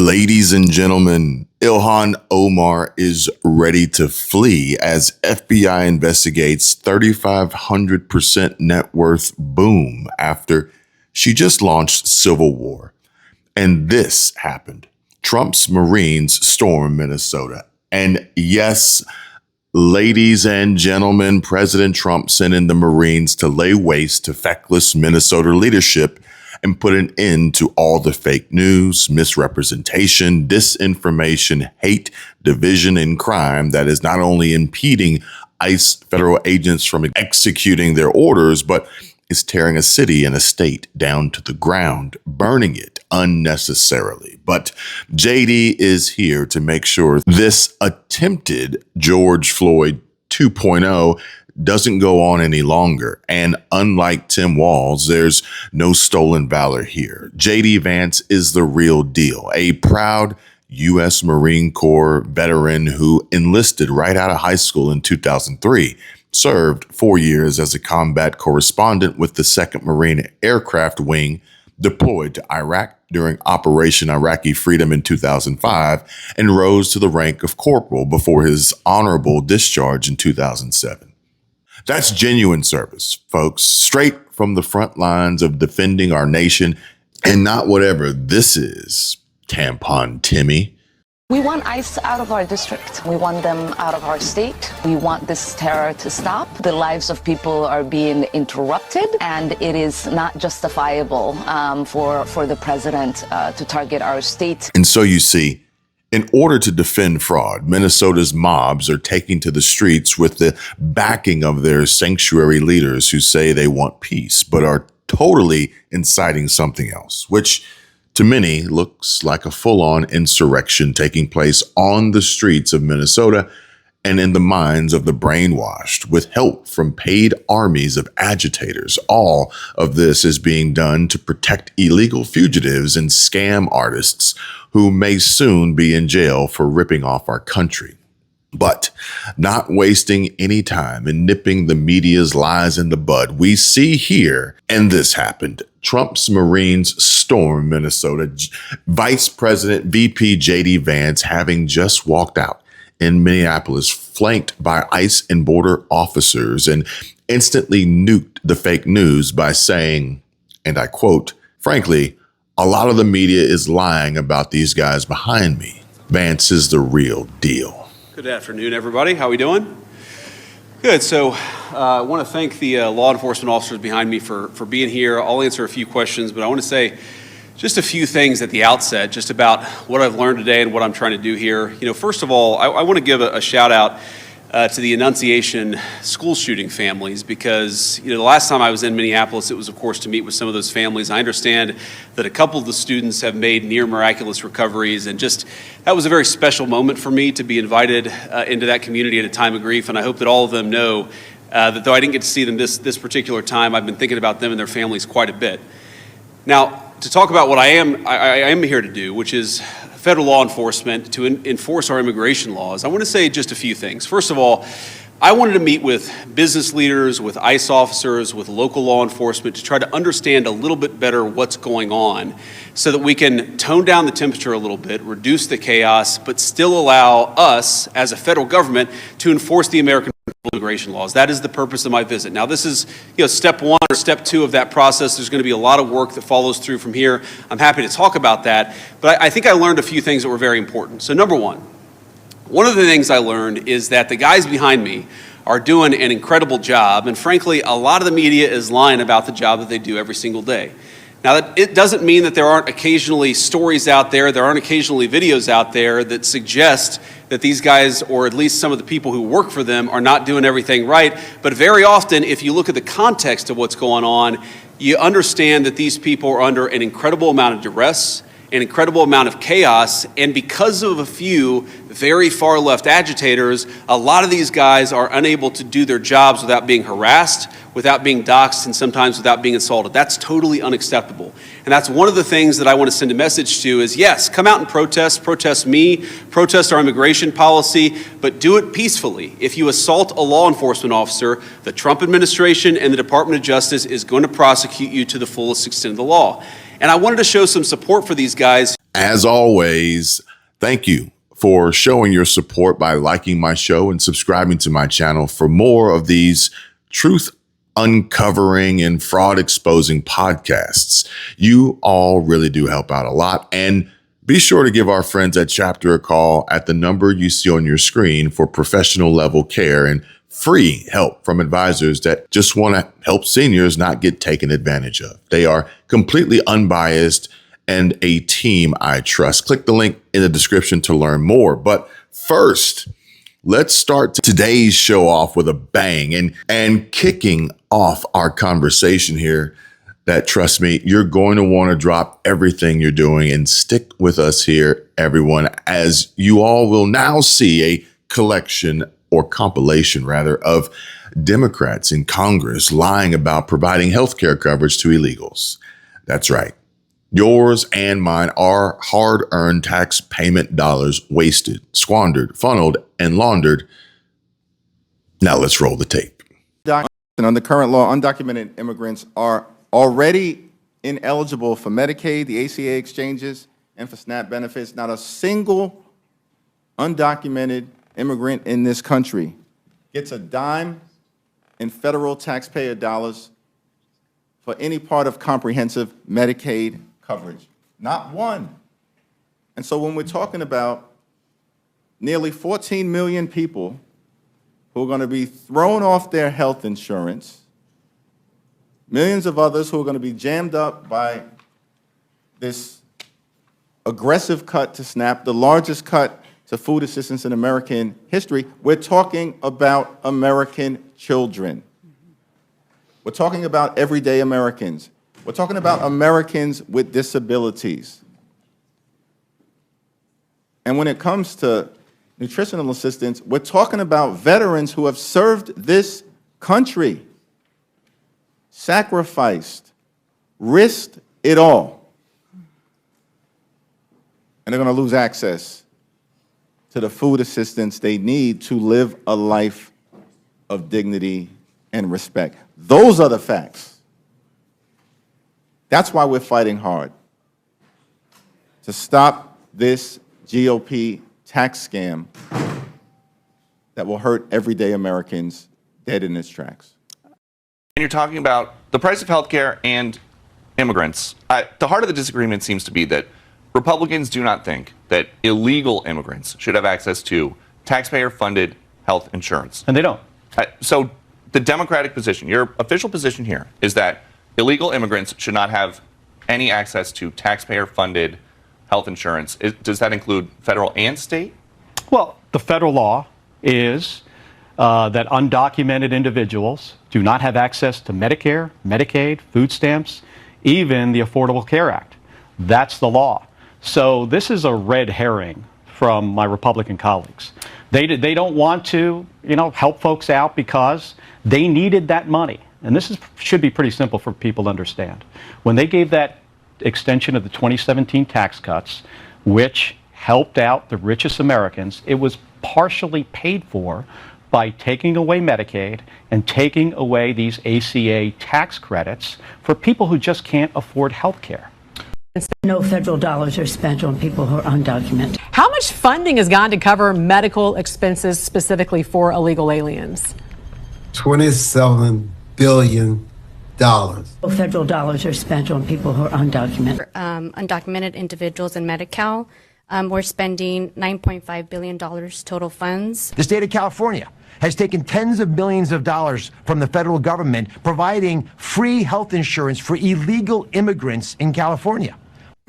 Ladies and gentlemen, Ilhan Omar is ready to flee as FBI investigates 3,500% net worth boom after she just launched civil war. And this happened. Trump's Marines storm Minnesota. And yes, ladies and gentlemen, President Trump sent in the Marines to lay waste to feckless Minnesota leadership and put an end to all the fake news, misrepresentation, disinformation, hate, division, and crime that is not only impeding ICE federal agents from executing their orders, but is tearing a city and a state down to the ground, burning it unnecessarily. But JD is here to make sure this attempted George Floyd 2.0 doesn't go on any longer. And unlike Tim Walz, there's no stolen valor here. JD Vance is the real deal, a proud U.S. Marine Corps veteran who enlisted right out of high school in 2003, served 4 years as a combat correspondent with the 2nd Marine Aircraft Wing, deployed to Iraq during Operation Iraqi Freedom in 2005, and rose to the rank of corporal before his honorable discharge in 2007. That's genuine service, folks, straight from the front lines of defending our nation, and not whatever this is, Tampon Timmy. We want ICE out of our district. We want them out of our state. We want this terror to stop. The lives of people are being interrupted, and it is not justifiable for the president to target our state. And so you see, in order to defend fraud, Minnesota's mobs are taking to the streets with the backing of their sanctuary leaders who say they want peace, but are totally inciting something else, which to many looks like a full-on insurrection taking place on the streets of Minnesota and in the minds of the brainwashed, with help from paid armies of agitators. All of this is being done to protect illegal fugitives and scam artists who may soon be in jail for ripping off our country. But not wasting any time in nipping the media's lies in the bud, we see here, and this happened, Trump's Marines storm Minnesota, Vice President VP JD Vance having just walked out in Minneapolis, flanked by ICE and border officers, and instantly nuked the fake news by saying, and I quote, "Frankly, a lot of the media is lying about these guys behind me. Vance is the real deal." Good afternoon, everybody. How we doing? Good. So I want to thank the law enforcement officers behind me for being here. I'll answer a few questions, but I want to say just a few things at the outset, just about what I've learned today and what I'm trying to do here. First of all, I want to give a shout out to the Annunciation school shooting families, because the last time I was in Minneapolis, it was of course to meet with some of those families. I understand that a couple of the students have made near miraculous recoveries, and just that was a very special moment for me to be invited into that community at a time of grief. And I hope that all of them know that though I didn't get to see them this particular time, I've been thinking about them and their families quite a bit. Now, to talk about what I am here to do, which is federal law enforcement, to enforce our immigration laws, I want to say just a few things. First of all, I wanted to meet with business leaders, with ICE officers, with local law enforcement to try to understand a little bit better what's going on so that we can tone down the temperature a little bit, reduce the chaos, but still allow us as a federal government to enforce the American immigration laws. That is the purpose of my visit. Now, this is step one or step two of that process. There's going to be a lot of work that follows through from here. I'm happy to talk about that, but I think I learned a few things that were very important. So number one of the things I learned is that the guys behind me are doing an incredible job, and frankly, a lot of the media is lying about the job that they do every single day. Now, it doesn't mean that there aren't occasionally stories out there, there aren't occasionally videos out there that suggest that these guys, or at least some of the people who work for them, are not doing everything right. But very often, if you look at the context of what's going on, you understand that these people are under an incredible amount of duress, an incredible amount of chaos, and because of a few very far left agitators, a lot of these guys are unable to do their jobs without being harassed, without being doxxed, and sometimes without being assaulted. That's totally unacceptable. And that's one of the things that I want to send a message to is, yes, come out and protest me, protest our immigration policy, but do it peacefully. If you assault a law enforcement officer, the Trump administration and the Department of Justice is going to prosecute you to the fullest extent of the law. And I wanted to show some support for these guys. As always, thank you for showing your support by liking my show and subscribing to my channel for more of these truth uncovering and fraud exposing podcasts. You all really do help out a lot. And be sure to give our friends at Chapter a call at the number you see on your screen for professional level care and free help from advisors that just want to help seniors not get taken advantage of. They are completely unbiased and a team I trust. Click the link in the description to learn more. But first, let's start today's show off with a bang and kicking off our conversation here that, trust me, you're going to want to drop everything you're doing and stick with us here, everyone, as you all will now see a collection or compilation rather of Democrats in Congress lying about providing health care coverage to illegals. That's right. Yours and mine are hard-earned tax payment dollars wasted, squandered, funneled, and laundered. Now let's roll the tape. Under current law, undocumented immigrants are already ineligible for Medicaid, the ACA exchanges, and for SNAP benefits. Not a single undocumented immigrant in this country gets a dime in federal taxpayer dollars for any part of comprehensive Medicaid coverage. Not one. And so when we're talking about nearly 14 million people who are going to be thrown off their health insurance, millions of others who are going to be jammed up by this aggressive cut to SNAP, the largest cut to food assistance in American history, we're talking about American children. We're talking about everyday Americans. We're talking about Americans with disabilities. And when it comes to nutritional assistance, we're talking about veterans who have served this country, sacrificed, risked it all, and they're going to lose access to the food assistance they need to live a life of dignity and respect. Those are the facts. That's why we're fighting hard to stop this GOP tax scam that will hurt everyday Americans dead in its tracks. And you're talking about the price of healthcare and immigrants. The heart of the disagreement seems to be that Republicans do not think that illegal immigrants should have access to taxpayer-funded health insurance. And they don't. So the Democratic position, your official position here, is that illegal immigrants should not have any access to taxpayer-funded health insurance. Does that include federal and state? Well, the federal law is that undocumented individuals do not have access to Medicare, Medicaid, food stamps, even the Affordable Care Act. That's the law. So this is a red herring from my Republican colleagues. They don't want to, help folks out because they needed that money. And this should be pretty simple for people to understand. When they gave that extension of the 2017 tax cuts, which helped out the richest Americans, it was partially paid for by taking away Medicaid and taking away these ACA tax credits for people who just can't afford health care. No federal dollars are spent on people who are undocumented. How much funding has gone to cover medical expenses specifically for illegal aliens? $27 billion. No federal dollars are spent on people who are undocumented. Undocumented individuals in Medi-Cal, we're spending $9.5 billion total funds. The state of California has taken tens of millions of dollars from the federal government, providing free health insurance for illegal immigrants in California.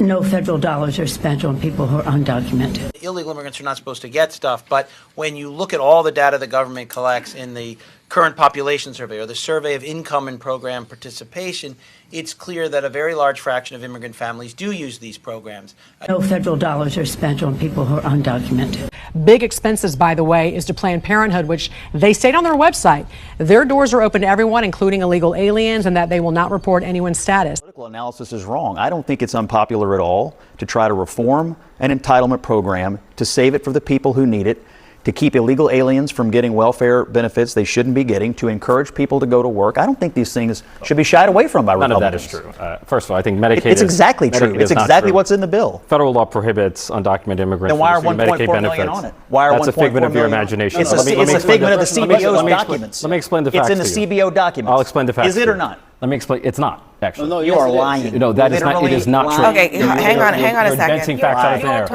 No federal dollars are spent on people who are undocumented. Illegal immigrants are not supposed to get stuff, but when you look at all the data the government collects in the current population survey or the survey of income and program participation, it's clear that a very large fraction of immigrant families do use these programs. No federal dollars are spent on people who are undocumented. Big expenses, by the way, is to Planned Parenthood, which they state on their website their doors are open to everyone, including illegal aliens, and that they will not report anyone's status. Political analysis is wrong. I don't think it's unpopular at all to try to reform an entitlement program to save it for the people who need it, to keep illegal aliens from getting welfare benefits they shouldn't be getting, to encourage people to go to work. I don't think these things should be shied away from by Republicans. None of that is true. First of all, I think Medicaid It's exactly true. It's exactly what's in the bill. Federal law prohibits undocumented immigrants Then why are from receiving 1.4 Medicaid million benefits. on it? Why are That's a 1.4 figment of your million? imagination. It's a figment of the CBO's documents. Let me explain the facts. It's in the CBO documents. I'll explain the facts. Is it or not? Let me explain. It's not, actually. No, you are lying. No, that is not. It is not true. Okay, hang on a You're second. inventing facts out of thin air. So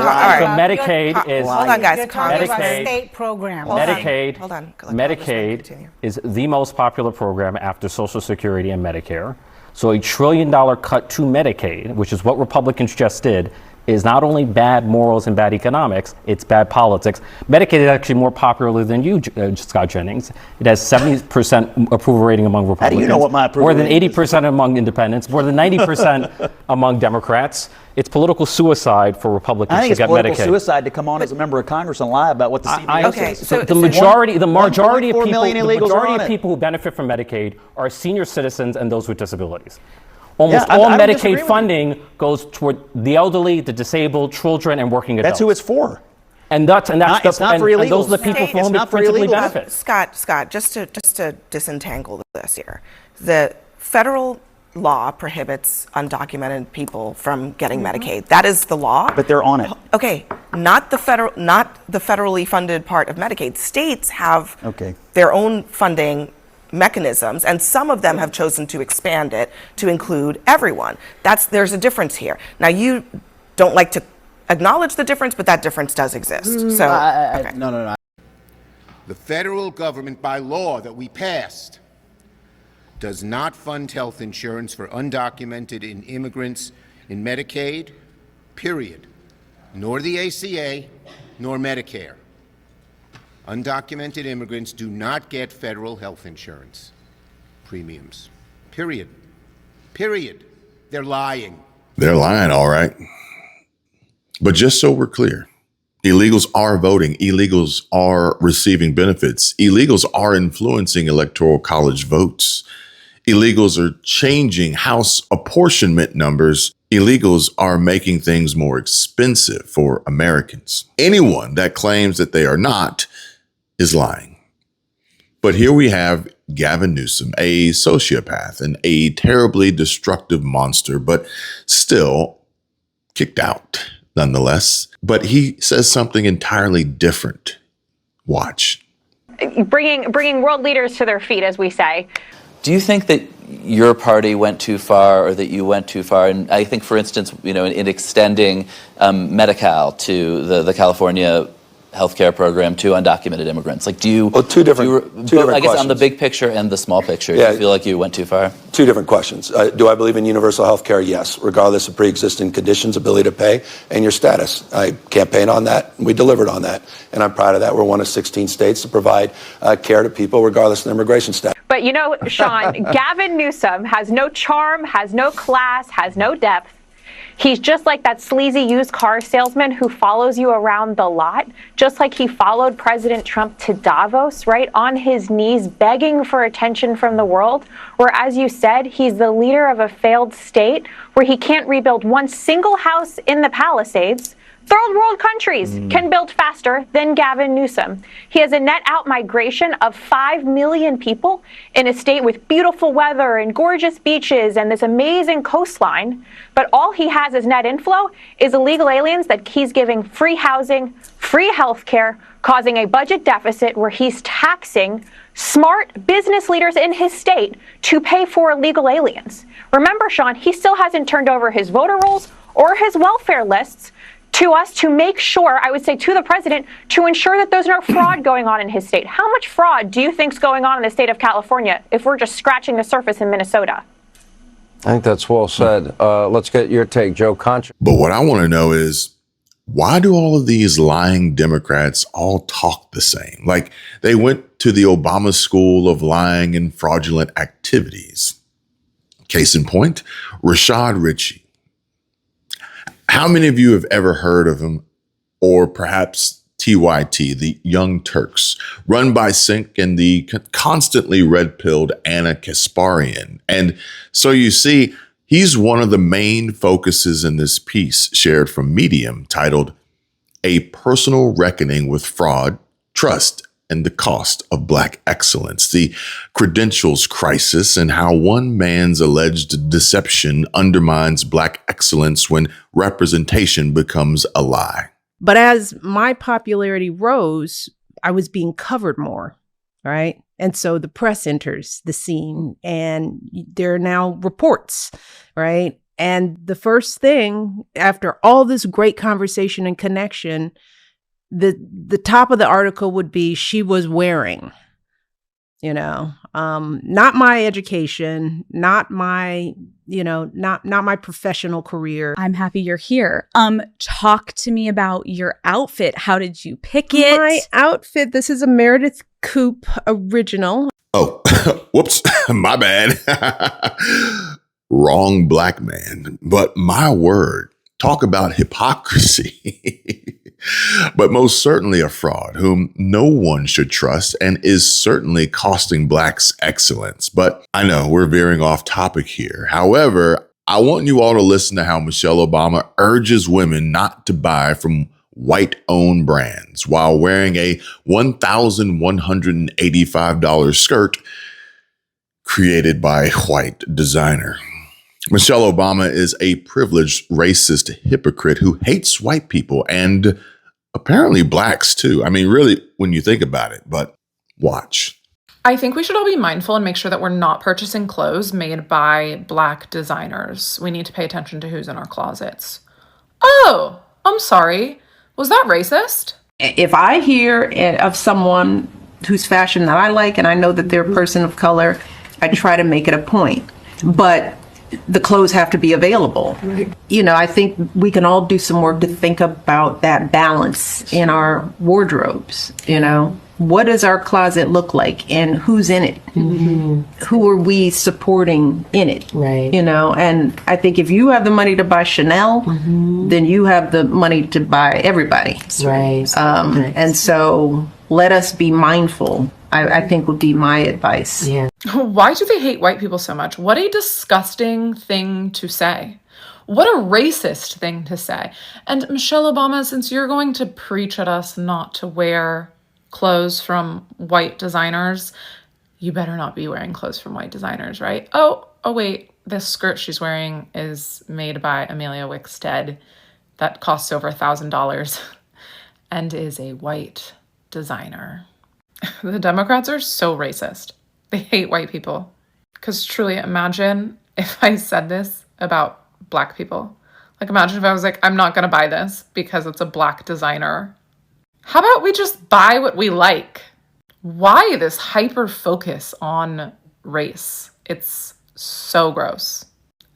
Medicaid is. Hold on, guys. Medicaid. State program. Medicaid is the most popular program after Social Security and Medicare. So $1 trillion cut to Medicaid, which is what Republicans just did, is not only bad morals and bad economics, it's bad politics. Medicaid is actually more popular than you, Scott Jennings. It has 70% approval rating among Republicans. How do you know what my approval More than rating is? 80% among independents, more than 90% among Democrats. It's political suicide for Republicans I think to it's get political Medicaid. suicide to come on as a member of Congress and lie about what the CBO says. So the majority of people people who benefit from Medicaid are senior citizens and those with disabilities. Almost Yeah, all I don't disagree Medicaid with funding goes toward the elderly, the disabled, children, and working adults. That's who it's for. And that's it's not for and illegals. those are the people for whom it principally benefits. Scott, just to disentangle this here, the federal law prohibits undocumented people from getting Medicaid. That is the law. But they're on it. Okay, not the federally funded part of Medicaid. States have Okay. their own funding mechanisms, and some of them have chosen to expand it to include everyone. There's a difference here. Now, you don't like to acknowledge the difference, but that difference does exist. So, okay. No. The federal government, by law that we passed, does not fund health insurance for undocumented immigrants in Medicaid, period. Nor the ACA, nor Medicare. Undocumented immigrants do not get federal health insurance premiums. Period. Period. They're lying. They're lying, all right. But just so we're clear, illegals are voting. Illegals are receiving benefits. Illegals are influencing electoral college votes. Illegals are changing House apportionment numbers. Illegals are making things more expensive for Americans. Anyone that claims that they are not is lying. But here we have Gavin Newsom, a sociopath and a terribly destructive monster, but still kicked out nonetheless. But he says something entirely different. Watch. Bringing world leaders to their feet, as we say. Do you think that your party went too far, or that you went too far? And I think, for instance, in extending Medi-Cal to the California healthcare program to undocumented immigrants. Like, do you? Well, two different I guess questions. on the big picture and the small picture, Yeah. do you feel like you went too far? Two different questions. Do I believe in universal health care? Yes, regardless of pre-existing conditions, ability to pay, and your status. I campaigned on that, and we delivered on that. And I'm proud of that. We're one of 16 states to provide care to people regardless of their immigration status. But Sean, Gavin Newsom has no charm, has no class, has no depth. He's just like that sleazy used car salesman who follows you around the lot, just like he followed President Trump to Davos, right, on his knees, begging for attention from the world, where, as you said, he's the leader of a failed state where he can't rebuild one single house in the Palisades. Third world countries can build faster than Gavin Newsom. He has a net out migration of 5 million people in a state with beautiful weather and gorgeous beaches and this amazing coastline. But all he has as net inflow is illegal aliens that he's giving free housing, free health care, causing a budget deficit where he's taxing smart business leaders in his state to pay for illegal aliens. Remember, Sean, he still hasn't turned over his voter rolls or his welfare lists to us to make sure, I would say to the president, to ensure that there's no fraud going on in his state. How much fraud do you think is going on in the state of California if we're just scratching the surface in Minnesota? I think that's well said. Let's get your take, Joe Concha. But what I want to know is, why do all of these lying Democrats all talk the same? Like they went to the Obama school of lying and fraudulent activities. Case in point, Rashad Ritchie. How many of you have ever heard of him, or perhaps TYT, the Young Turks, run by Sink and the constantly red-pilled Anna Kasparian? And so you see, he's one of the main focuses in this piece shared from Medium titled A Personal Reckoning with Fraud, trust and the cost of Black excellence, the credentials crisis, and how one man's alleged deception undermines Black excellence when representation becomes a lie. But as my popularity rose, I was being covered more, right? And so the press enters the scene, and there are now reports, right? And the first thing, after all this great conversation and connection, the top of the article would be, she was wearing, not my education, not my, not my professional career. I'm happy you're here. Talk to me about your outfit. How did you pick it? My outfit, this is a Meredith Coupe original. Oh, whoops, my bad. Wrong Black man. But my word, talk about hypocrisy. But most certainly a fraud whom no one should trust and is certainly costing Blacks excellence. But I know we're veering off topic here. However, I want you all to listen to how Michelle Obama urges women not to buy from white-owned brands while wearing a $1,185 skirt created by a white designer. Michelle Obama is a privileged, racist hypocrite who hates white people and apparently Blacks too. I mean, really, when you think about it, but watch. I think we should all be mindful and make sure that we're not purchasing clothes made by Black designers. We need to pay attention to who's in our closets. Oh, I'm sorry. Was that racist? If I hear of someone whose fashion that I like and I know that they're a person of color, I try to make it a point. But the clothes have to be available. Right. I think we can all do some work to think about that balance in our wardrobes. What does our closet look like and who's in it? Mm-hmm. Who are we supporting in it? Right. And I think if you have the money to buy Chanel, mm-hmm. then you have the money to buy everybody. Right. And so let us be mindful, I think would be my advice. Yeah. Why do they hate white people so much? What a disgusting thing to say. What a racist thing to say. And Michelle Obama, since you're going to preach at us not to wear clothes from white designers, you better not be wearing clothes from white designers, right? Oh wait, this skirt she's wearing is made by Amelia Wickstead. That costs over $1,000 and is a white designer. The Democrats are so racist. They hate white people. Because truly, imagine if I said this about Black people. Like, imagine if I was like, I'm not going to buy this because it's a Black designer. How about we just buy what we like? Why this hyper focus on race? It's so gross.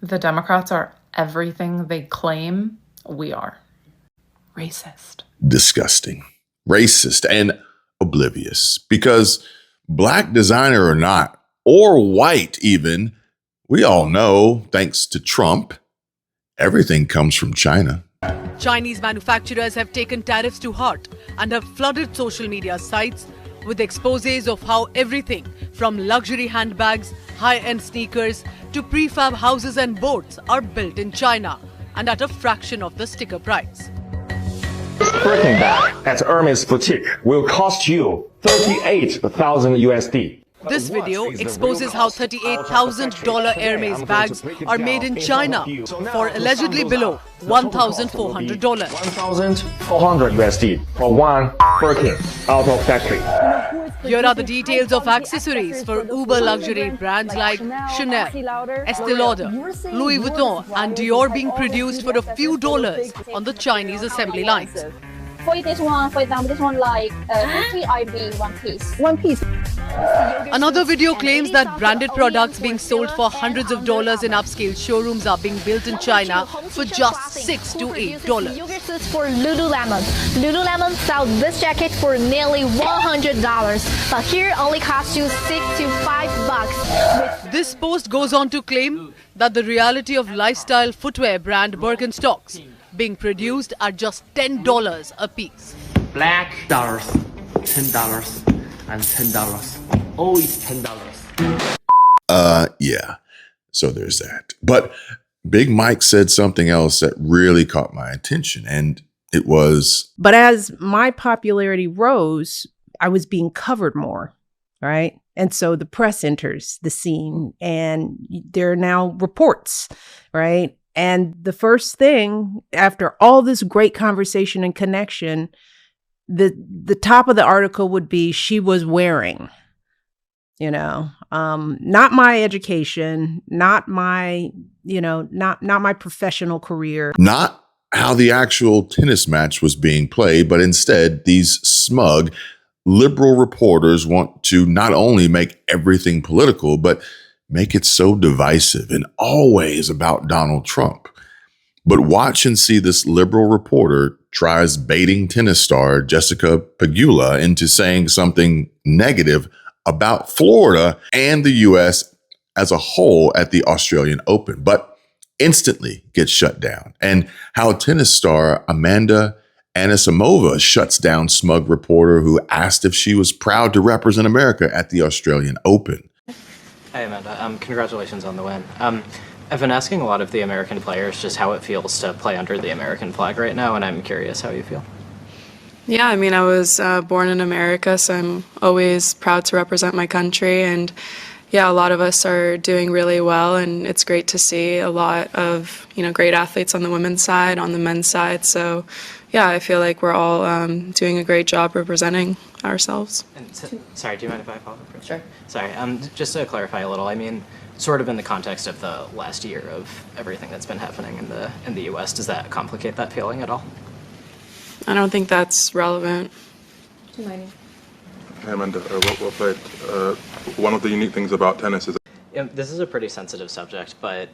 The Democrats are everything they claim we are. Racist. Disgusting. Racist and oblivious. Because Black designer or not, or white even, we all know, thanks to Trump, everything comes from China. Chinese manufacturers have taken tariffs to heart and have flooded social media sites with exposés of how everything from luxury handbags, high-end sneakers to prefab houses and boats are built in China and at a fraction of the sticker price. Birkin bag at Hermes boutique will cost you 38,000 USD. This video exposes how $38,000 Hermes bags are made in China for allegedly below $1,400. 1,400 USD for one Birkin out of factory. Here are the details of accessories for uber luxury brands like Chanel, Estée Lauder, Louis Vuitton and Dior being produced for a few dollars on the Chinese assembly lines. For this one, for example, this one like 3 RB one piece. One piece. Another video claims that branded products being sold for hundreds of dollars in upscale showrooms are being built in China for just $6 to $8. Yoga suits for Lululemon. Lululemon sells this jacket for nearly $100, but here only costs you $6 to $5. This post goes on to claim that the reality of lifestyle footwear brand Birkenstocks being produced are just $10 a piece. Black dollars, $10, and $10. Always $10. Yeah. So there's that. But Big Mike said something else that really caught my attention, and it was, but as my popularity rose, I was being covered more, right? And so the press enters the scene and there are now reports, right? And the first thing after all this great conversation and connection, the top of the article would be she was wearing, not my education, not my, not my professional career. Not how the actual tennis match was being played, but instead these smug liberal reporters want to not only make everything political, but make it so divisive and always about Donald Trump. But watch and see this liberal reporter tries baiting tennis star Jessica Pegula into saying something negative about Florida and the U.S. as a whole at the Australian Open, but instantly gets shut down. And how tennis star Amanda Anisimova shuts down smug reporter who asked if she was proud to represent America at the Australian Open. Hey, Amanda. Congratulations on the win. I've been asking a lot of the American players just how it feels to play under the American flag right now, and I'm curious how you feel. Yeah, I mean, I was born in America, so I'm always proud to represent my country. And yeah, a lot of us are doing really well, and it's great to see a lot of, great athletes on the women's side, on the men's side. So yeah, I feel like we're all doing a great job representing ourselves. And sorry, do you mind if I follow up? Sure. Sorry, just to clarify a little, I mean, sort of in the context of the last year of everything that's been happening in the U.S., does that complicate that feeling at all? I don't think that's relevant. Hey Amanda, well played. One of the unique things about tennis is this is a pretty sensitive subject, but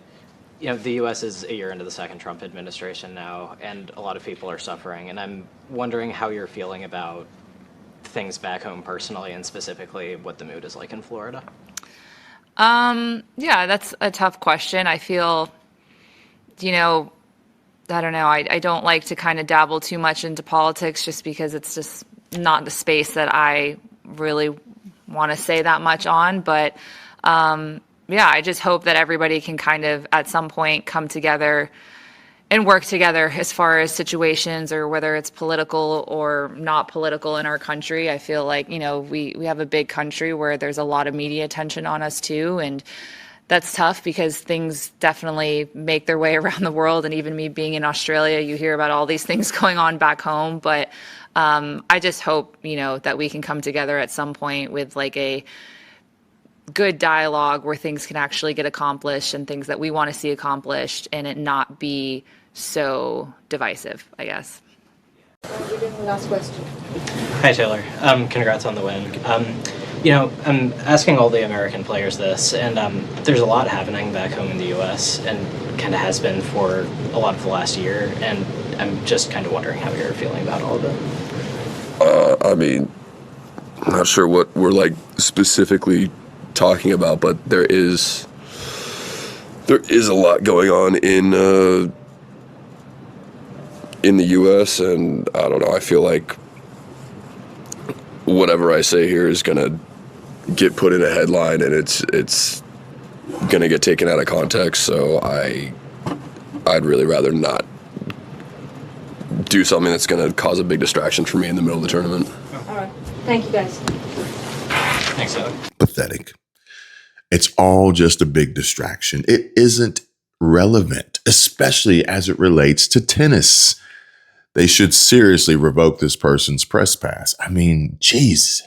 the U.S. is a year into the second Trump administration now, and a lot of people are suffering. And I'm wondering how you're feeling about things back home personally, and specifically what the mood is like in Florida. Yeah, that's a tough question. I feel, I don't know. I don't like to kind of dabble too much into politics just because it's just not the space that I really want to say that much on. But yeah, I just hope that everybody can kind of at some point come together and work together as far as situations or whether it's political or not political in our country. I feel like, we have a big country where there's a lot of media attention on us too. And that's tough because things definitely make their way around the world. And even me being in Australia, you hear about all these things going on back home. But I just hope, that we can come together at some point with like a good dialogue where things can actually get accomplished and things that we want to see accomplished and it not be so divisive, I guess. Last question. Hi, Taylor. Congrats on the win. I'm asking all the American players this, and there's a lot happening back home in the U.S. and kind of has been for a lot of the last year, and I'm just kind of wondering how you're feeling about all of it. I mean, I'm not sure what we're like specifically talking about, but there is a lot going on in the U.S. and I don't know. I feel like whatever I say here is gonna get put in a headline, and it's gonna get taken out of context. So I'd really rather not do something that's gonna cause a big distraction for me in the middle of the tournament. All right. Thank you, guys. Thanks, Taylor. Pathetic. It's all just a big distraction. It isn't relevant, especially as it relates to tennis. They should seriously revoke this person's press pass. I mean, geez.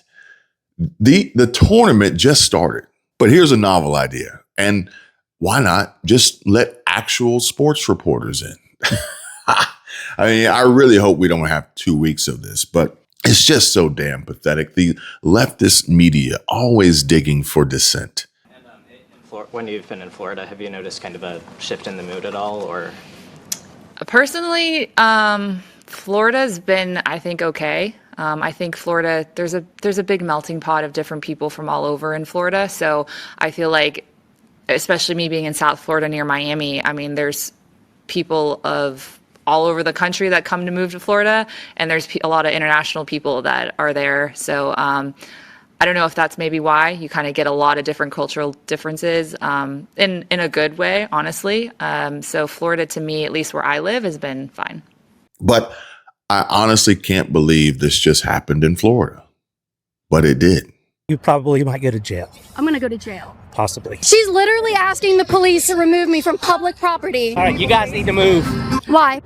The tournament just started, but here's a novel idea. And why not just let actual sports reporters in? I mean, I really hope we don't have 2 weeks of this, but it's just so damn pathetic. The leftist media always digging for dissent. When you've been in Florida, have you noticed kind of a shift in the mood at all, or? Personally, Florida's been, I think, okay. I think Florida, there's a big melting pot of different people from all over in Florida. So I feel like, especially me being in South Florida near Miami, I mean, there's people of all over the country that come to move to Florida, and there's a lot of international people that are there. So I don't know if that's maybe why you kind of get a lot of different cultural differences in a good way, honestly. So Florida, to me, at least where I live, has been fine. But I honestly can't believe this just happened in Florida. but it did. You probably might go to jail, I'm gonna go to jail. possibly. She's literally asking the police to remove me from public property. All right, you guys need to move Why?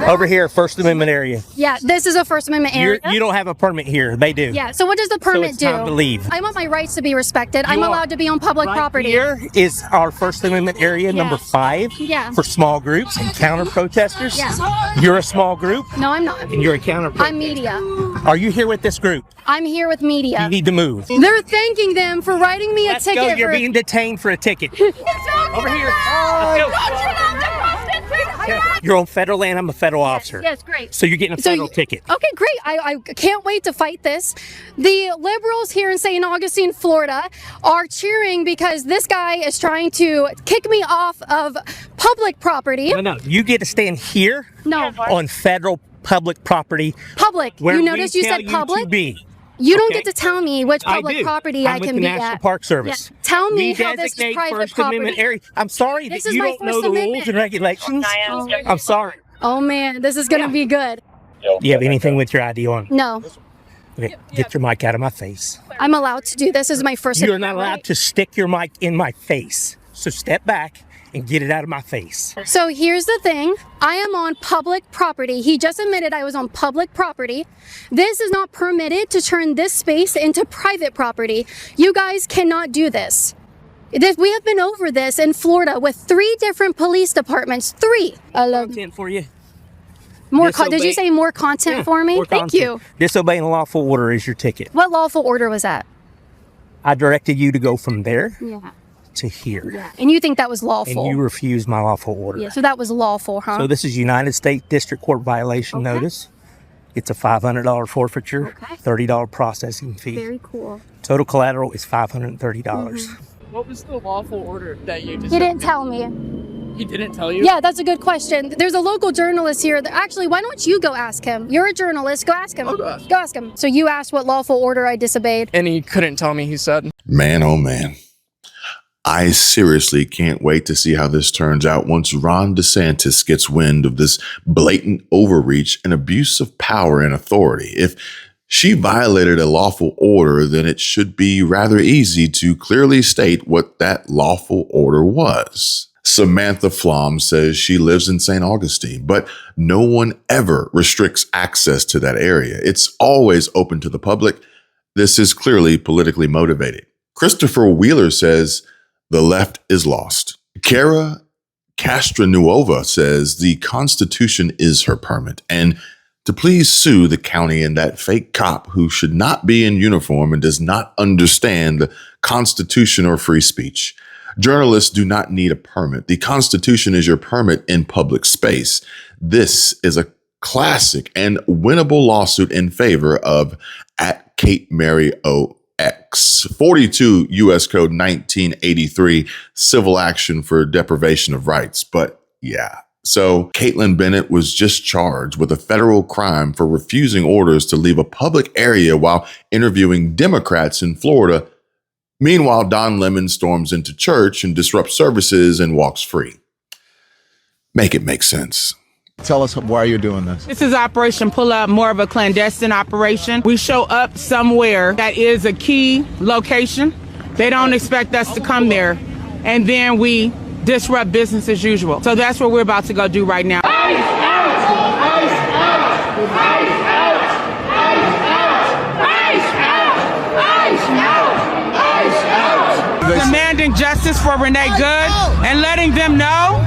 over here, First Amendment area. Yeah, this is a First Amendment area. You don't have a permit here. They do. Yeah, so what does the permit it's do? time to leave. I want my rights to be respected. I'm You are. allowed to be on public Right property. Here is our First Amendment area, number 5, Yeah. for small groups and counter protesters. Yeah. You're a small group, No, I'm not. and you're a counter protester. I'm media. Are you here with this group? I'm here with media. You need to move. They're thanking them for writing me Let's a ticket. go. You're for... being detained for a ticket. Over here. Let's go. You're on federal land. I'm a federal officer. Yes, great. So you're getting a federal ticket. Okay, great. I can't wait to fight this. The liberals here in St. Augustine, Florida, are cheering because this guy is trying to kick me off of public property. No. You get to stand here No. on federal public property. Public. Where You we notice you tell said public? to be. You don't Okay. get to tell me which I public do. property I'm I with can can the be National at. Park Service. Yeah. Tell me We how this is designate private First property. Amendment area. I'm sorry This that is you my don't know First the rules Amendment. and regulations. I'm sorry. Oh man, this is gonna be good. Do you have anything with your ID on? No, Okay, get your mic out of my face. I'm allowed to do this. This is my first. You're not right? allowed to stick your mic in my face. So step back and get it out of my face. So here's the thing. I am on public property. He just admitted I was on public property. This is not permitted to turn this space into private property. You guys cannot do this. We have been over this in Florida with 3 different police departments. 3. I love Content for you. more. Did Disobey- you say more content Yeah, for me? more Thank content. you. Disobeying a lawful order is your ticket. What lawful order was that? I directed you to go from there Yeah. to here. Yeah. And you think that was lawful? And you refused my lawful order. Yeah. So that was lawful, huh? So this is United States District Court violation notice. It's a $500 forfeiture, $30 processing fee. Very cool. Total collateral is $530. What was the lawful order that you just... He didn't tell me. He didn't tell you? Yeah, that's a good question. There's a local journalist here. Actually, why don't you go ask him? You're a journalist. Go ask him. I'll go ask him. Go ask him. So you asked what lawful order I disobeyed. And he couldn't tell me, he said. Man, oh man. I seriously can't wait to see how this turns out once Ron DeSantis gets wind of this blatant overreach and abuse of power and authority. If she violated a lawful order, then it should be rather easy to clearly state what that lawful order was. Samantha Flom says she lives in St. Augustine, but no one ever restricts access to that area. It's always open to the public. This is clearly politically motivated. Christopher Wheeler says the left is lost. Kara Castranuova says the Constitution is her permit, and to please sue the county and that fake cop who should not be in uniform and does not understand the Constitution or free speech. Journalists do not need a permit. The Constitution is your permit in public space. This is a classic and winnable lawsuit in favor of at Kate Mary OX. 42 U.S. Code 1983, civil action for deprivation of rights. But yeah. So Caitlin Bennett was just charged with a federal crime for refusing orders to leave a public area while interviewing Democrats in Florida. Meanwhile, Don Lemon storms into church and disrupts services and walks free. Make it make sense. Tell us why you're doing this. This is Operation Pull Up, more of a clandestine operation. We show up somewhere that is a key location. They don't expect us to come there. And then we disrupt business as usual. So that's what we're about to go do right now. Demanding justice for Renee Good and letting them know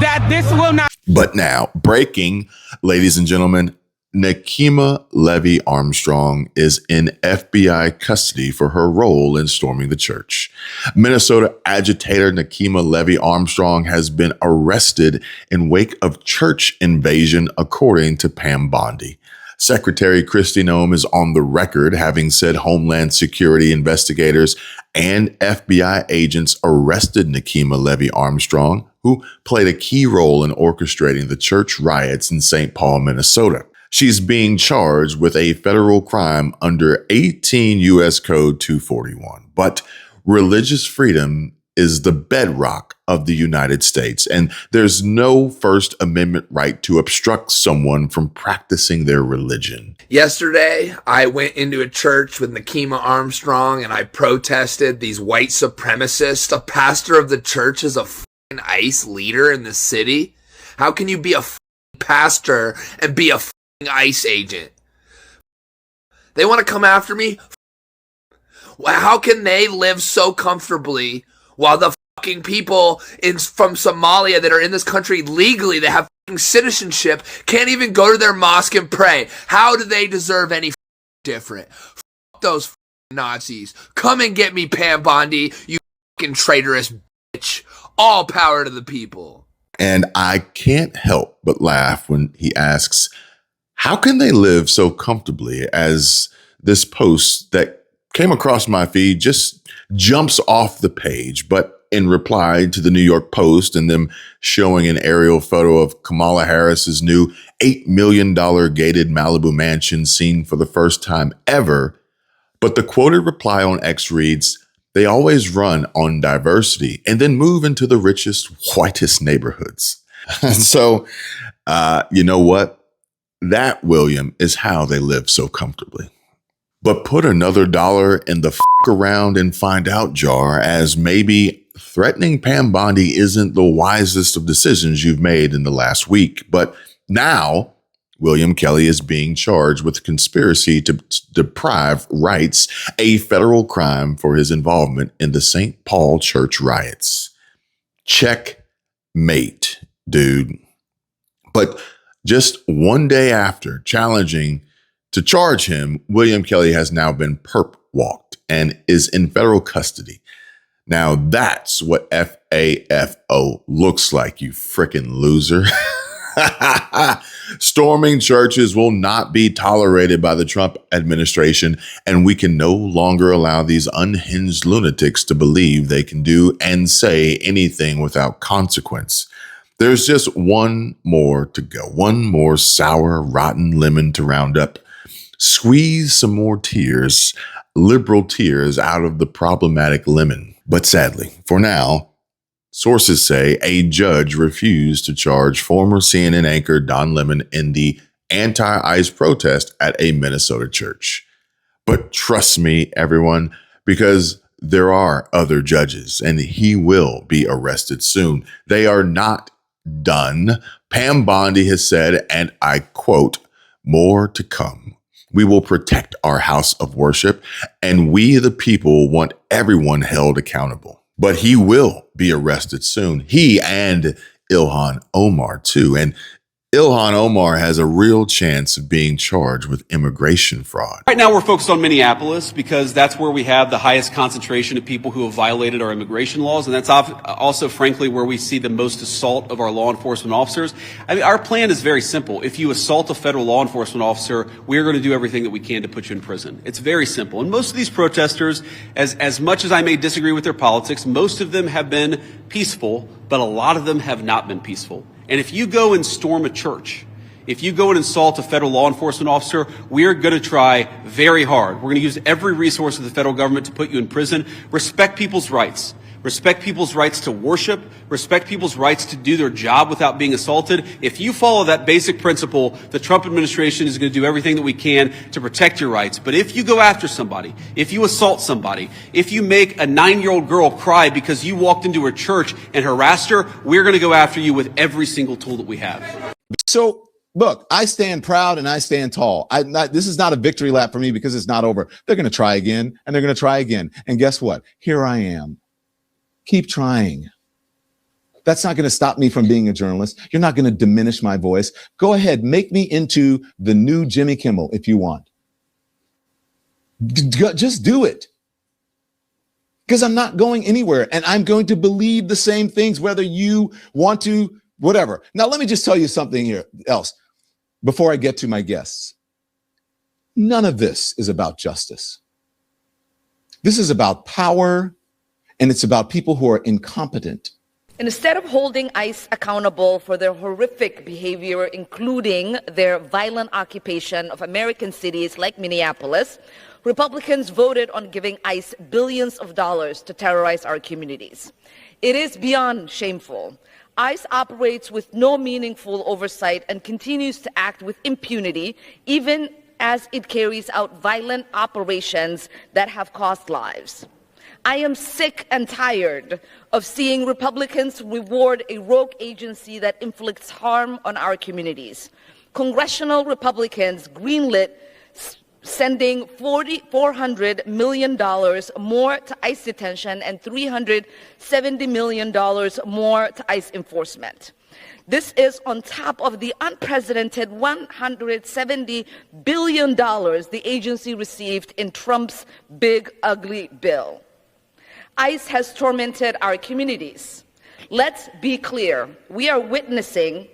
that this will not. But now, breaking, ladies and gentlemen, Nakima Levy Armstrong is in FBI custody for her role in storming the church. Minnesota agitator Nakima Levy Armstrong has been arrested in wake of church invasion, according to Pam Bondi. Secretary Kristi Noem is on the record having said Homeland Security investigators and FBI agents arrested Nakima Levy Armstrong, who played a key role in orchestrating the church riots in St. Paul, Minnesota. She's being charged with a federal crime under 18 U.S. Code 241. But religious freedom is the bedrock of the United States, and there's no First Amendment right to obstruct someone from practicing their religion. Yesterday, I went into a church with Nakima Armstrong and I protested these white supremacists. A pastor of the church is a f***ing ICE leader in the city. How can you be a f***ing pastor and be a f***ing ICE agent? They want to come after me? How can they live so comfortably while the fucking people from Somalia that are in this country legally, that have fucking citizenship, can't even go to their mosque and pray? How do they deserve any different? Fuck those fucking Nazis. Come and get me, Pam Bondi, you fucking traitorous bitch. All power to the people. And I can't help but laugh when he asks, how can they live so comfortably, as this post that came across my feed just jumps off the page. But in reply to the New York Post and them showing an aerial photo of Kamala Harris's new $8 million gated Malibu mansion seen for the first time ever. But the quoted reply on X reads, they always run on diversity and then move into the richest, whitest neighborhoods. And so, you know what? That, William, is how they live so comfortably. But put another dollar in the around and find out jar, as maybe threatening Pam Bondi isn't the wisest of decisions you've made in the last week. But now William Kelly is being charged with conspiracy to deprive rights, a federal crime for his involvement in the St. Paul church riots. Checkmate, dude. But just one day after challenging to charge him, William Kelly has now been perp walked and is in federal custody. Now that's what FAFO looks like, you frickin' loser. Storming churches will not be tolerated by the Trump administration, and we can no longer allow these unhinged lunatics to believe they can do and say anything without consequence. There's just one more to go, one more sour, rotten lemon to round up. Squeeze some more tears, liberal tears, out of the problematic lemon. But sadly, for now, sources say a judge refused to charge former CNN anchor Don Lemon in the anti-ICE protest at a Minnesota church. But trust me, everyone, because there are other judges and he will be arrested soon. They are not done. Pam Bondi has said, and I quote, more to come. We will protect our house of worship, and we, the people, want everyone held accountable. But he will be arrested soon. He and Ilhan Omar, too. And Ilhan Omar has a real chance of being charged with immigration fraud. Right now, we're focused on Minneapolis because that's where we have the highest concentration of people who have violated our immigration laws. And that's also, frankly, where we see the most assault of our law enforcement officers. I mean, our plan is very simple. If you assault a federal law enforcement officer, we're going to do everything that we can to put you in prison. It's very simple. And most of these protesters, as much as I may disagree with their politics, most of them have been peaceful, but a lot of them have not been peaceful. And if you go and storm a church, if you go and assault a federal law enforcement officer, we're going to try very hard. We're going to use every resource of the federal government to put you in prison. Respect people's rights. Respect people's rights to worship. Respect people's rights to do their job without being assaulted. If you follow that basic principle, the Trump administration is going to do everything that we can to protect your rights. But if you go after somebody, if you assault somebody, if you make a 9-year-old girl cry because you walked into her church and harassed her, we're going to go after you with every single tool that we have. So, look, I stand proud and I stand tall. This is not a victory lap for me because it's not over. They're going to try again and they're going to try again. And guess what? Here I am. Keep trying. That's not going to stop me from being a journalist. You're not going to diminish my voice. Go ahead, make me into the new Jimmy Kimmel if you want. Just do it. Because I'm not going anywhere and I'm going to believe the same things, whether you want to, whatever. Now, let me just tell you something else before I get to my guests. None of this is about justice. This is about power. And it's about people who are incompetent. Instead of holding ICE accountable for their horrific behavior, including their violent occupation of American cities like Minneapolis, Republicans voted on giving ICE billions of dollars to terrorize our communities. It is beyond shameful. ICE operates with no meaningful oversight and continues to act with impunity, even as it carries out violent operations that have cost lives. I am sick and tired of seeing Republicans reward a rogue agency that inflicts harm on our communities. Congressional Republicans greenlit sending $400 million more to ICE detention and $370 million more to ICE enforcement. This is on top of the unprecedented $170 billion the agency received in Trump's big, ugly bill. ICE has tormented our communities. Let's be clear. What we are witnessing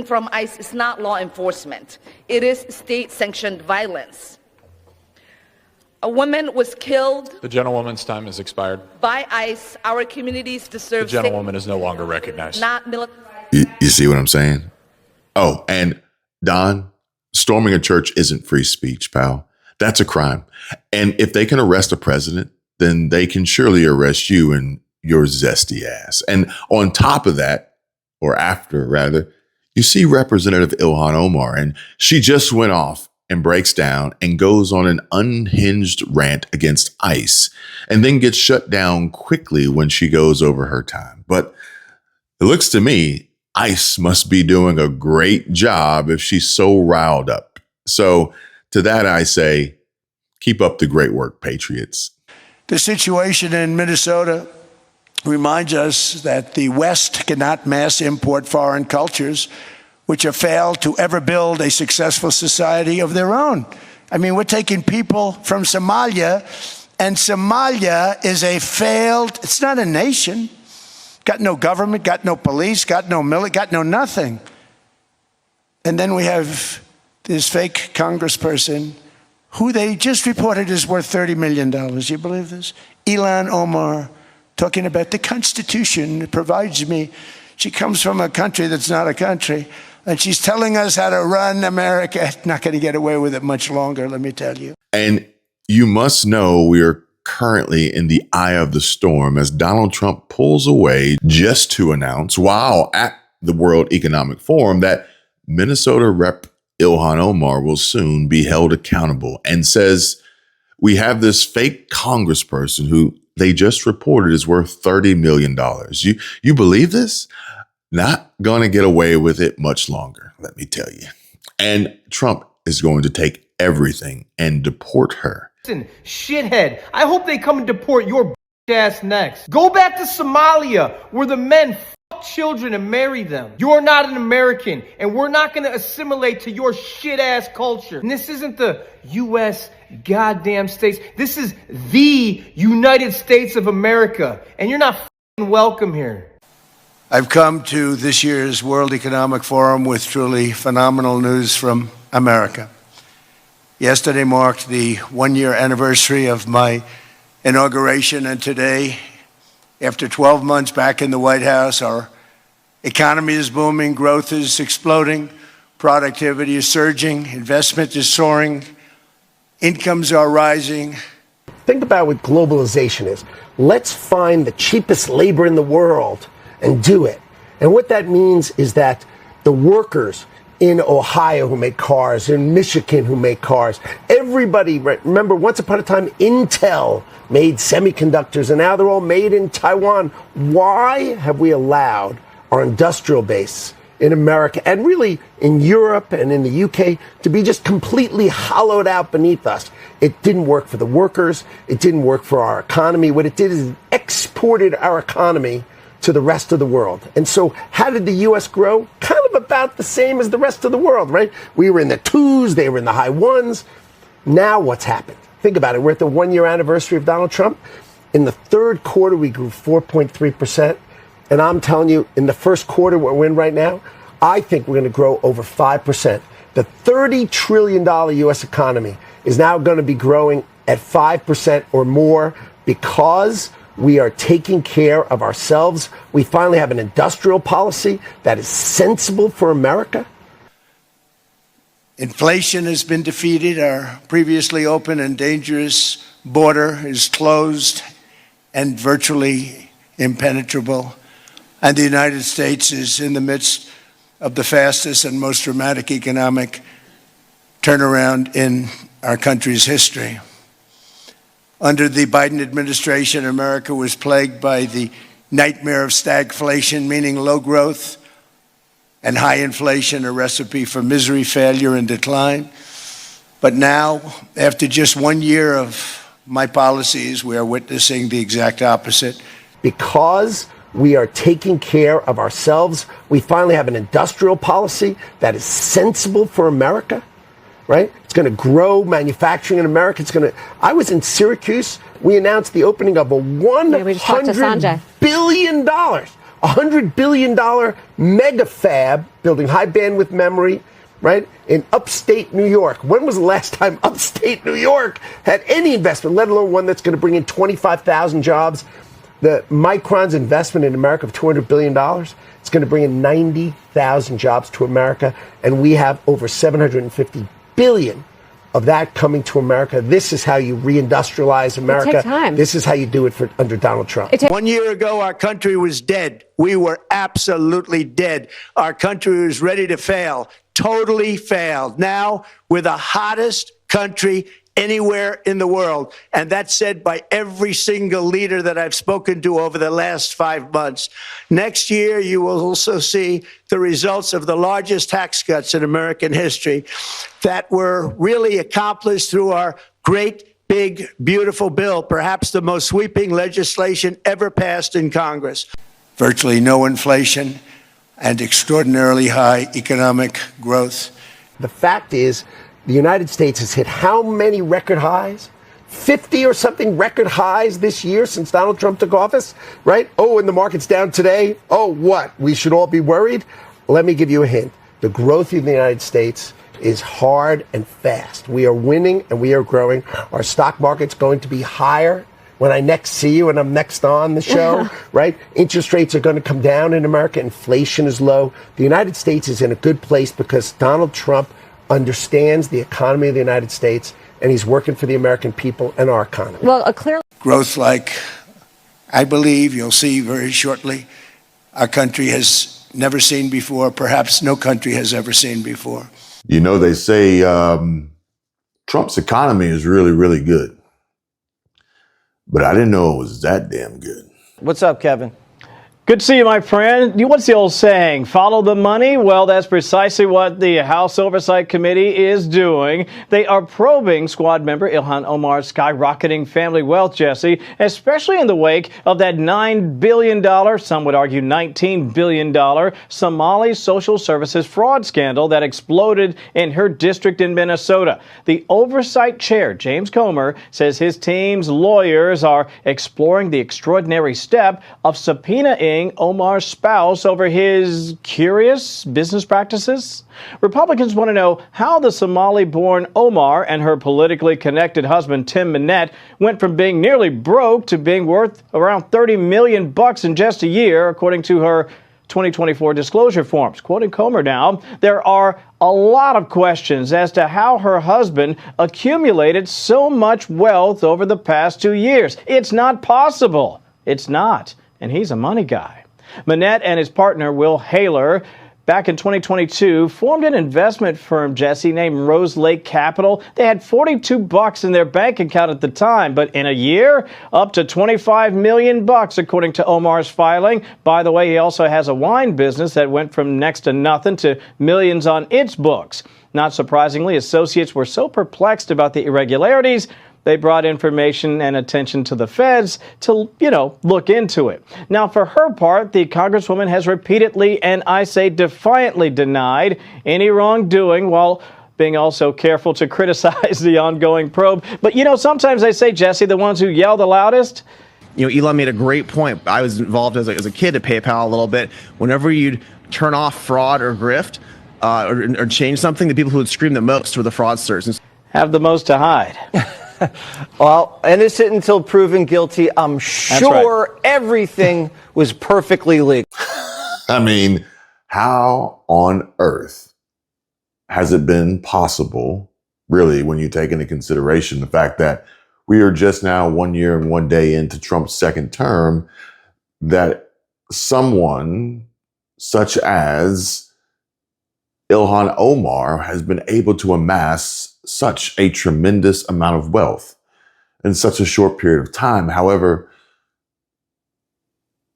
from ICE is not law enforcement. It is state-sanctioned violence. A woman was killed. The gentlewoman's time has expired. By ICE. Our communities deserve. The gentlewoman is no longer recognized. Not military. You see what I'm saying? Oh, and Don, storming a church isn't free speech, pal. That's a crime. And if they can arrest a president, then they can surely arrest you and your zesty ass. And on top of that, or after rather, you see Representative Ilhan Omar, and she just went off and breaks down and goes on an unhinged rant against ICE and then gets shut down quickly when she goes over her time. But it looks to me, ICE must be doing a great job if she's so riled up. So to that I say, keep up the great work, patriots. The situation in Minnesota reminds us that the West cannot mass import foreign cultures which have failed to ever build a successful society of their own. I mean, we're taking people from Somalia, and Somalia is a failed, it's not a nation. Got no government, got no police, got no military, got no nothing. And then we have this fake congressperson who they just reported is worth $30 million. You believe this? Ilhan Omar, talking about the Constitution provides me. She comes from a country that's not a country, and she's telling us how to run America. Not going to get away with it much longer, let me tell you. And you must know we are currently in the eye of the storm as Donald Trump pulls away just to announce, while at the World Economic Forum, that Minnesota Rep. Ilhan Omar will soon be held accountable, and says we have this fake congressperson who they just reported is worth $30 million. You believe this? Not going to get away with it much longer, let me tell you. And Trump is going to take everything and deport her. Listen, shithead, I hope they come and deport your ass next. Go back to Somalia, where the men children and marry them. You're not an American, and we're not going to assimilate to your shit-ass culture. And this isn't the U.S. goddamn states. This is the United States of America, and you're not f***ing welcome here. I've come to this year's World Economic Forum with truly phenomenal news from America. Yesterday marked the one-year anniversary of my inauguration, and today, after 12 months back in the White House, our economy is booming, growth is exploding, productivity is surging, investment is soaring, incomes are rising. Think about what globalization is. Let's find the cheapest labor in the world and do it. And what that means is that the workers in Ohio who make cars, in Michigan who make cars, everybody, remember once upon a time Intel made semiconductors and now they're all made in Taiwan. Why have we allowed our industrial base in America and really in Europe and in the UK to be just completely hollowed out beneath us? It didn't work for the workers. It didn't work for our economy. What it did is it exported our economy to the rest of the world. And so how did the U.S. grow? Kind of about the same as the rest of the world, right? We were in the 2s, they were in the high 1s. Now what's happened? Think about it. We're at the one-year anniversary of Donald Trump. In the third quarter, we grew 4.3%. And I'm telling you, in the first quarter we're in right now, I think we're going to grow over 5%. The $30 trillion U.S. economy is now going to be growing at 5% or more because we are taking care of ourselves. We finally have an industrial policy that is sensible for America. Inflation has been defeated. Our previously open and dangerous border is closed and virtually impenetrable. And the United States is in the midst of the fastest and most dramatic economic turnaround in our country's history. Under the Biden administration, America was plagued by the nightmare of stagflation, meaning low growth and high inflation, a recipe for misery, failure, and decline. But now, after just 1 year of my policies, we are witnessing the exact opposite. Because we are taking care of ourselves, we finally have an industrial policy that is sensible for America, right? It's going to grow manufacturing in America. I was in Syracuse. We announced the opening of a $100 billion mega fab building high bandwidth memory, right, in upstate New York. When was the last time upstate New York had any investment, let alone one that's going to bring in 25,000 jobs? The Micron's investment in America of $200 billion, it's going to bring in 90,000 jobs to America, and we have over $750 billion of that coming to America. This is how you reindustrialize America. It takes time. This is how you do it under Donald Trump. 1 year ago, our country was dead. We were absolutely dead. Our country was ready to fail, totally failed. Now, we're the hottest country anywhere in the world. And that's said by every single leader that I've spoken to over the last 5 months. Next year, you will also see the results of the largest tax cuts in American history that were really accomplished through our great, big, beautiful bill, perhaps the most sweeping legislation ever passed in Congress. Virtually no inflation and extraordinarily high economic growth. The fact is, the United States has hit how many record highs? 50 or something record highs this year since Donald Trump took office, right? Oh, and the market's down today. Oh, what? We should all be worried? Let me give you a hint. The growth in the United States is hard and fast. We are winning and we are growing. Our stock market's going to be higher when I next see you and I'm next on the show, right? Interest rates are going to come down in America. Inflation is low. The United States is in a good place because Donald Trump understands the economy of the United States, and he's working for the American people and our economy. Well, clearly, growth like I believe you'll see very shortly our country has never seen before, perhaps no country has ever seen before. You know, they say Trump's economy is really, really good. But I didn't know it was that damn good. What's up, Kevin? Good to see you, my friend. What's the old saying? Follow the money? Well, that's precisely what the House Oversight Committee is doing. They are probing squad member Ilhan Omar's skyrocketing family wealth, Jesse, especially in the wake of that $9 billion, some would argue $19 billion, Somali social services fraud scandal that exploded in her district in Minnesota. The Oversight Chair, James Comer, says his team's lawyers are exploring the extraordinary step of subpoenaing Omar's spouse over his curious business practices. Republicans want to know how the Somali-born Omar and her politically connected husband Tim Minette went from being nearly broke to being worth around $30 million in just a year, according to her 2024 disclosure forms. Quoting Comer now, there are a lot of questions as to how her husband accumulated so much wealth over the past 2 years. It's not possible. It's not. And he's a money guy. Minette and his partner, Will Haler, back in 2022, formed an investment firm, Jesse, named Rose Lake Capital. They had $42 in their bank account at the time, but in a year, up to $25 million, according to Omar's filing. By the way, he also has a wine business that went from next to nothing to millions on its books. Not surprisingly, associates were so perplexed about the irregularities, they brought information and attention to the feds to, look into it. Now, for her part, the Congresswoman has repeatedly, and I say defiantly, denied any wrongdoing while being also careful to criticize the ongoing probe. But, sometimes they say, Jesse, the ones who yell the loudest. Elon made a great point. I was involved as a kid at PayPal a little bit. Whenever you'd turn off fraud or grift or change something, the people who would scream the most were the fraudsters. Have the most to hide. Well, innocent until proven guilty. I'm sure everything was perfectly legal. I mean, how on earth has it been possible, really, when you take into consideration the fact that we are just now 1 year and 1 day into Trump's second term, that someone such as Ilhan Omar has been able to amass such a tremendous amount of wealth in such a short period of time? However,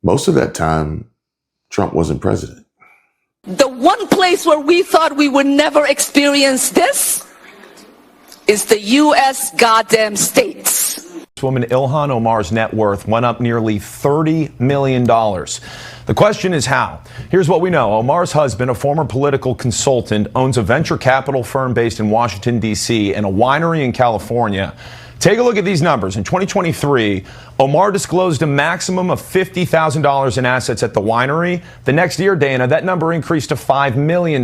most of that time, Trump wasn't president. The one place where we thought we would never experience this is the U.S. goddamn states. Woman Ilhan Omar's net worth went up nearly $30 million. The question is how? Here's what we know. Omar's husband, a former political consultant, owns a venture capital firm based in Washington, D.C. and a winery in California. Take a look at these numbers. In 2023, Omar disclosed a maximum of $50,000 in assets at the winery. The next year, Dana, that number increased to $5 million.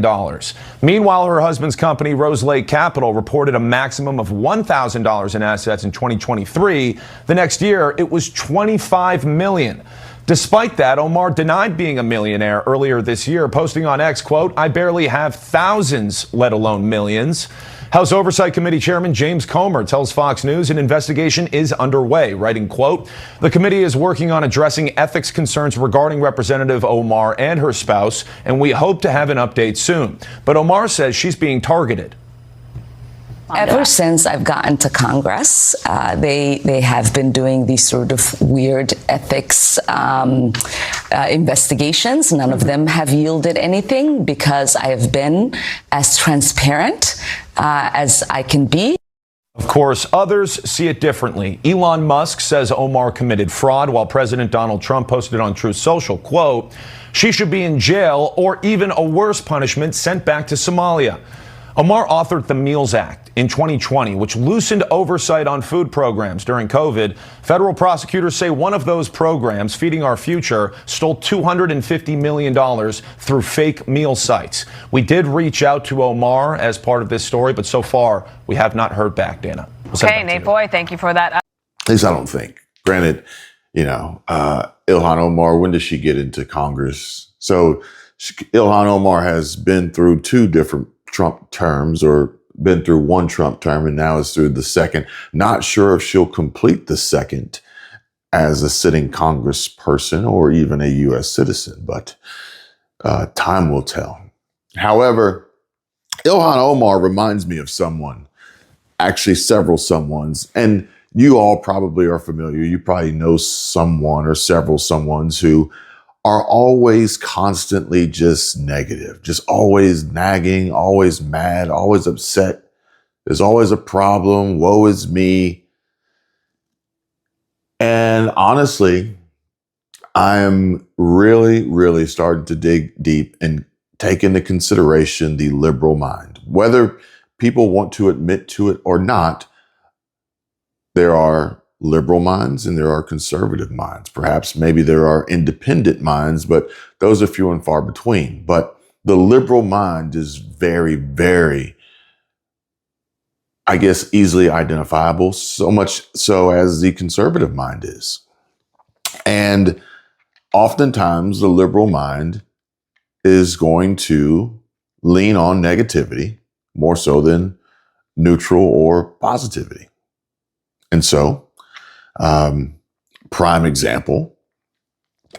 Meanwhile, her husband's company, Rose Lake Capital, reported a maximum of $1,000 in assets in 2023. The next year, it was $25 million. Despite that, Omar denied being a millionaire earlier this year, posting on X, quote, "I barely have thousands, let alone millions." House Oversight Committee Chairman James Comer tells Fox News an investigation is underway, writing, quote, "The committee is working on addressing ethics concerns regarding Representative Omar and her spouse, and we hope to have an update soon." But Omar says she's being targeted. Ever since I've gotten to Congress, they have been doing these sort of weird ethics investigations. None of them have yielded anything because I have been as transparent as I can be. Of course, others see it differently. Elon Musk says Omar committed fraud, while President Donald Trump posted on Truth Social, quote, "She should be in jail or even a worse punishment, sent back to Somalia." Omar authored the Meals Act in 2020, which loosened oversight on food programs during COVID. Federal prosecutors say one of those programs, Feeding Our Future, stole $250 million through fake meal sites. We did reach out to Omar as part of this story, but so far we have not heard back, Dana. Okay, Nate Boy, thank you for that. At least I don't think. Granted, Ilhan Omar, when does she get into Congress? So Ilhan Omar has been through two different Trump terms, or been through one Trump term and now is through the second. Not sure if she'll complete the second as a sitting congressperson or even a U.S. citizen, but time will tell. However, Ilhan Omar reminds me of someone, actually several someones, and you all probably are familiar. You probably know someone or several someones who are always constantly just negative, just always nagging, always mad, always upset. There's always a problem. Woe is me. And honestly, I am really, really starting to dig deep and take into consideration the liberal mind. Whether people want to admit to it or not, there are liberal minds and there are conservative minds. Perhaps maybe there are independent minds, but those are few and far between. But the liberal mind is very, very, I guess, easily identifiable, so much so as the conservative mind is. And oftentimes the liberal mind is going to lean on negativity more so than neutral or positivity. And so, prime example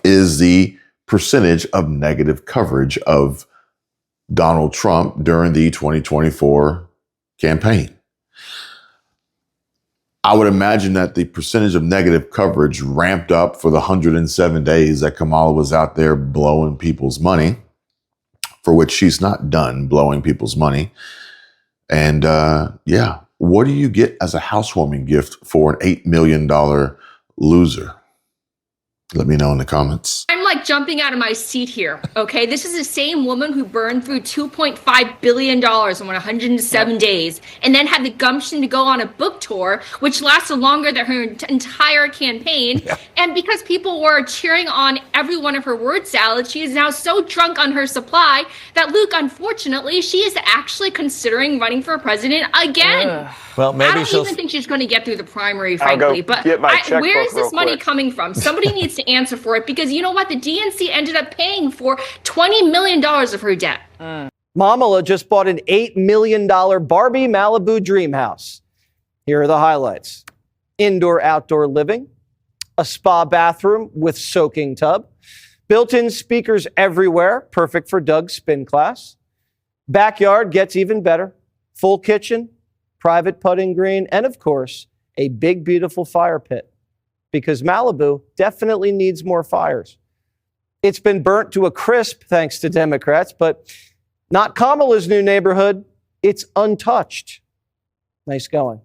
is the percentage of negative coverage of Donald Trump during the 2024 campaign. I would imagine that the percentage of negative coverage ramped up for the 107 days that Kamala was out there blowing people's money, for which she's not done blowing people's money. And what do you get as a housewarming gift for an $8 million loser? Let me know in the comments. I'm like jumping out of my seat here, okay? This is the same woman who burned through $2.5 billion in 107 days and then had the gumption to go on a book tour, which lasted longer than her entire campaign. And because people were cheering on every one of her word salads, she is now so drunk on her supply that, Luke, unfortunately, she is actually considering running for president again. Well, maybe I don't even think she's going to get through the primary, I'll go frankly. But get my checkbook where is this real money quick. coming from? Somebody needs to answer for it, because you know what? The DNC ended up paying for $20 million of her debt. Mamala just bought an $8 million Barbie Malibu dream house. Here are the highlights. Indoor-outdoor living, a spa bathroom with soaking tub, built-in speakers everywhere, perfect for Doug's spin class. Backyard gets even better. Full kitchen, private putting green, and of course, a big, beautiful fire pit. Because Malibu definitely needs more fires. It's been burnt to a crisp thanks to Democrats, but not Kamala's new neighborhood. It's untouched. Nice going.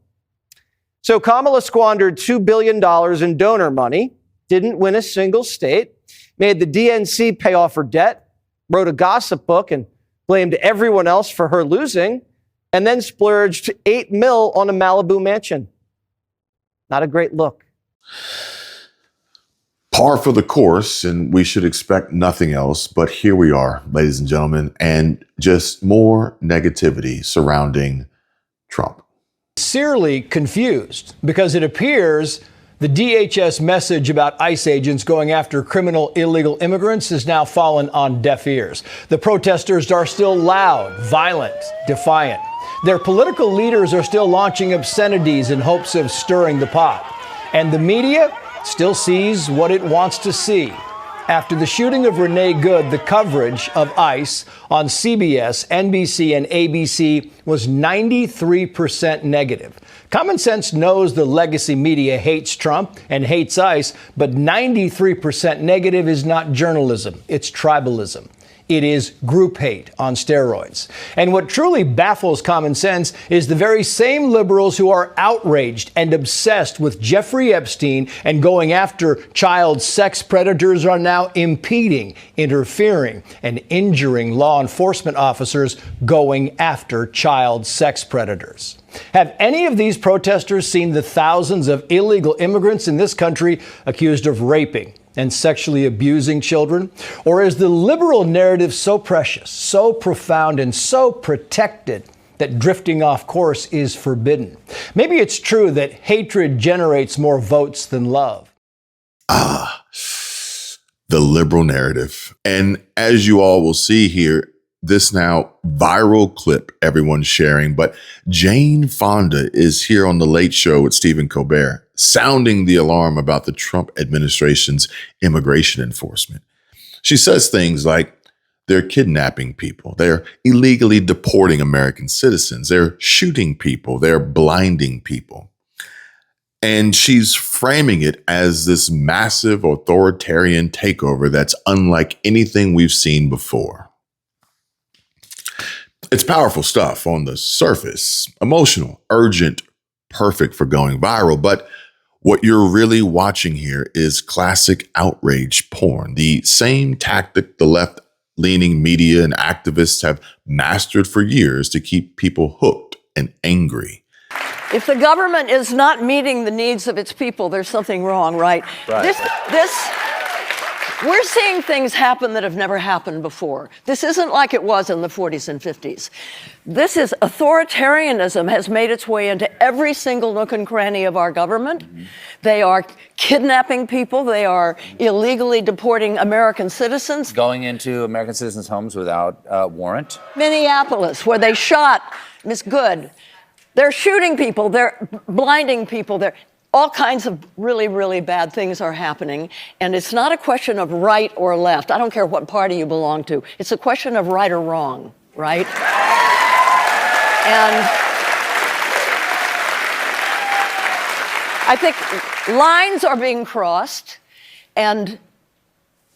So Kamala squandered $2 billion in donor money, didn't win a single state, made the DNC pay off her debt, wrote a gossip book and blamed everyone else for her losing, and then splurged $8 million on a Malibu mansion. Not a great look. Par for the course, and we should expect nothing else. But here we are, ladies and gentlemen, and just more negativity surrounding Trump. Sincerely confused because it appears the DHS message about ICE agents going after criminal illegal immigrants has now fallen on deaf ears. The protesters are still loud, violent, defiant. Their political leaders are still launching obscenities in hopes of stirring the pot. And the media still sees what it wants to see. After the shooting of Renee Good, the coverage of ICE on CBS, NBC, and ABC was 93% negative. Common sense knows the legacy media hates Trump and hates ICE, but 93% negative is not journalism, it's tribalism. It is group hate on steroids. And what truly baffles common sense is the very same liberals who are outraged and obsessed with Jeffrey Epstein and going after child sex predators are now impeding, interfering, and injuring law enforcement officers going after child sex predators. Have any of these protesters seen the thousands of illegal immigrants in this country accused of raping and sexually abusing children? Or is the liberal narrative so precious, so profound, and so protected that drifting off course is forbidden? Maybe it's true that hatred generates more votes than love. The liberal narrative. And as you all will see here, this now viral clip everyone's sharing, but Jane Fonda is here on The Late Show with Stephen Colbert, sounding the alarm about the Trump administration's immigration enforcement. She says things like, they're kidnapping people, they're illegally deporting American citizens, they're shooting people, they're blinding people. And she's framing it as this massive authoritarian takeover that's unlike anything we've seen before. It's powerful stuff on the surface, emotional, urgent, perfect for going viral. But what you're really watching here is classic outrage porn, the same tactic the left-leaning media and activists have mastered for years to keep people hooked and angry. If the government is not meeting the needs of its people, there's something wrong, right? We're seeing things happen that have never happened before. This isn't like it was in the 40s and 50s. This is authoritarianism has made its way into every single nook and cranny of our government. They are kidnapping people. They are illegally deporting American citizens. Going into American citizens' homes without warrant. Minneapolis, where they shot Miss Good. They're shooting people. They're blinding people. All kinds of really, really bad things are happening. And it's not a question of right or left. I don't care what party you belong to. It's a question of right or wrong, right? And I think lines are being crossed, and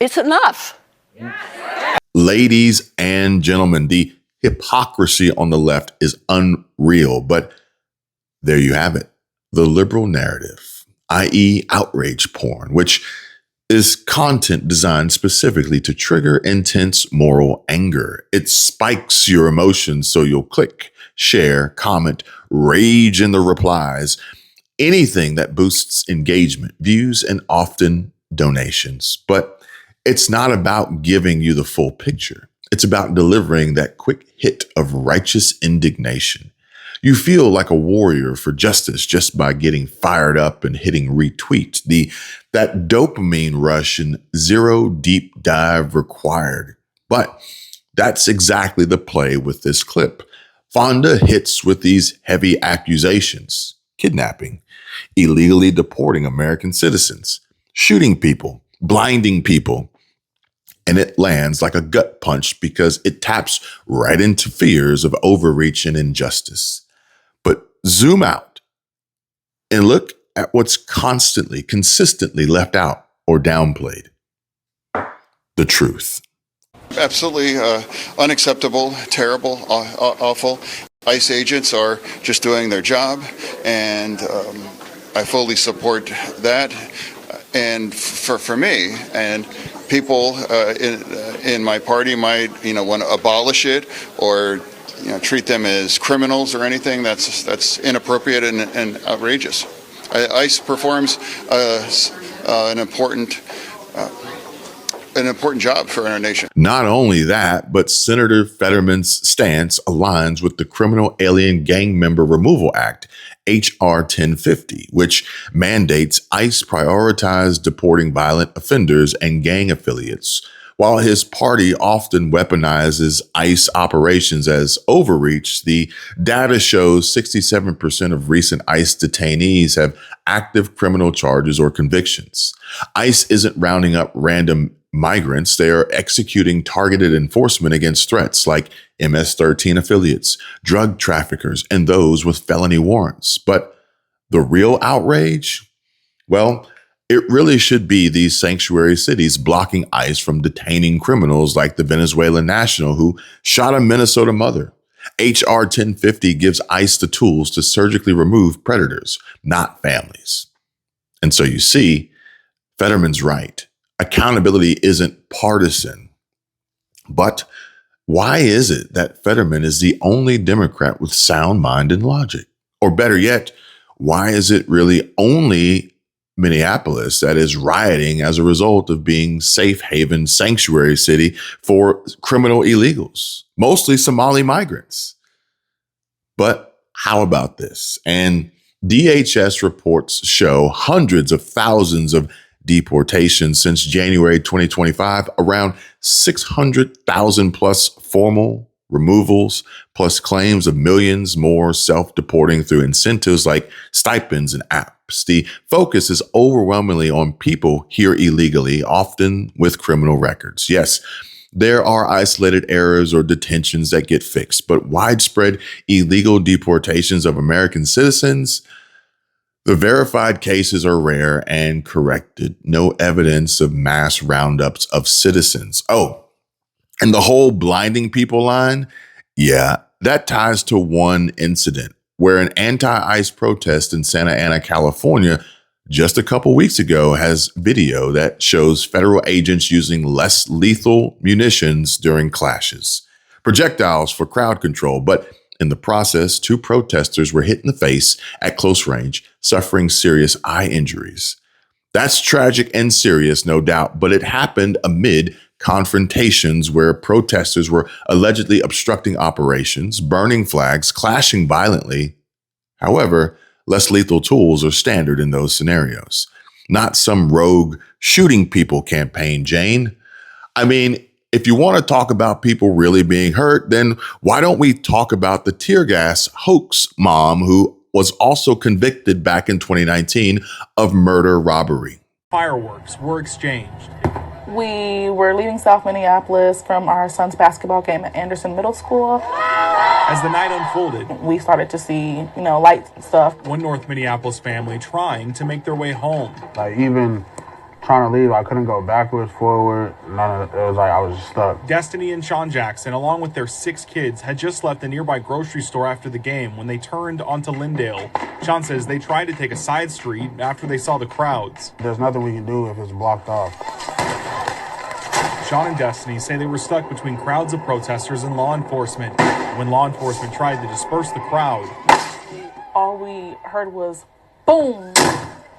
it's enough. Ladies and gentlemen, the hypocrisy on the left is unreal. But there you have it. The liberal narrative, i.e. outrage porn, which is content designed specifically to trigger intense moral anger. It spikes your emotions so you'll click, share, comment, rage in the replies, anything that boosts engagement, views, and often donations. But it's not about giving you the full picture. It's about delivering that quick hit of righteous indignation. You feel like a warrior for justice just by getting fired up and hitting retweet. That dopamine rush and zero deep dive required. But that's exactly the play with this clip. Fonda hits with these heavy accusations: kidnapping, illegally deporting American citizens, shooting people, blinding people. And it lands like a gut punch because it taps right into fears of overreach and injustice. But zoom out and look at what's consistently left out or downplayed. The truth. Absolutely unacceptable, terrible, awful. ICE agents are just doing their job, and I fully support that. And for me, and people in my party might want to abolish it or treat them as criminals or anything that's inappropriate and outrageous. ICE performs an important job for our nation. Not only that, but Senator Fetterman's stance aligns with the Criminal Alien Gang Member Removal Act, H.R. 1050, which mandates ICE prioritize deporting violent offenders and gang affiliates. While his party often weaponizes ICE operations as overreach, the data shows 67% of recent ICE detainees have active criminal charges or convictions. ICE isn't rounding up random migrants. They are executing targeted enforcement against threats like MS-13 affiliates, drug traffickers, and those with felony warrants. But the real outrage? Well, it really should be these sanctuary cities blocking ICE from detaining criminals like the Venezuelan national who shot a Minnesota mother. H.R. 1050 gives ICE the tools to surgically remove predators, not families. And so you see, Fetterman's right. Accountability isn't partisan. But why is it that Fetterman is the only Democrat with sound mind and logic? Or better yet, why is it really only Minneapolis that is rioting as a result of being safe haven sanctuary city for criminal illegals, mostly Somali migrants? But how about this? And DHS reports show hundreds of thousands of deportations since January 2025, around 600,000 plus formal removals, plus claims of millions more self-deporting through incentives like stipends and apps. The focus is overwhelmingly on people here illegally, often with criminal records. Yes, there are isolated errors or detentions that get fixed, but widespread illegal deportations of American citizens, the verified cases are rare and corrected. No evidence of mass roundups of citizens. Oh, and the whole blinding people line, yeah, that ties to one incident where an anti-ICE protest in Santa Ana, California, just a couple weeks ago has video that shows federal agents using less lethal munitions during clashes. Projectiles for crowd control, but in the process, 2 protesters were hit in the face at close range, suffering serious eye injuries. That's tragic and serious, no doubt, but it happened amid confrontations where protesters were allegedly obstructing operations, burning flags, clashing violently. However, less lethal tools are standard in those scenarios. Not some rogue shooting people campaign, Jane. I mean, if you want to talk about people really being hurt, then why don't we talk about the tear gas hoax mom who was also convicted back in 2019 of murder robbery? Fireworks were exchanged. We were leaving South Minneapolis from our son's basketball game at Anderson Middle School. As the night unfolded, we started to see, lights and stuff. One North Minneapolis family trying to make their way home. Even trying to leave, I couldn't go backwards, forward. It was like I was just stuck. Destiny and Sean Jackson, along with their 6 kids, had just left the nearby grocery store after the game when they turned onto Lindale Sean says they tried to take a side street after they saw the crowds. There's nothing we can do if it's blocked off. Sean and Destiny say they were stuck between crowds of protesters and law enforcement. When law enforcement tried to disperse the crowd, all we heard was boom,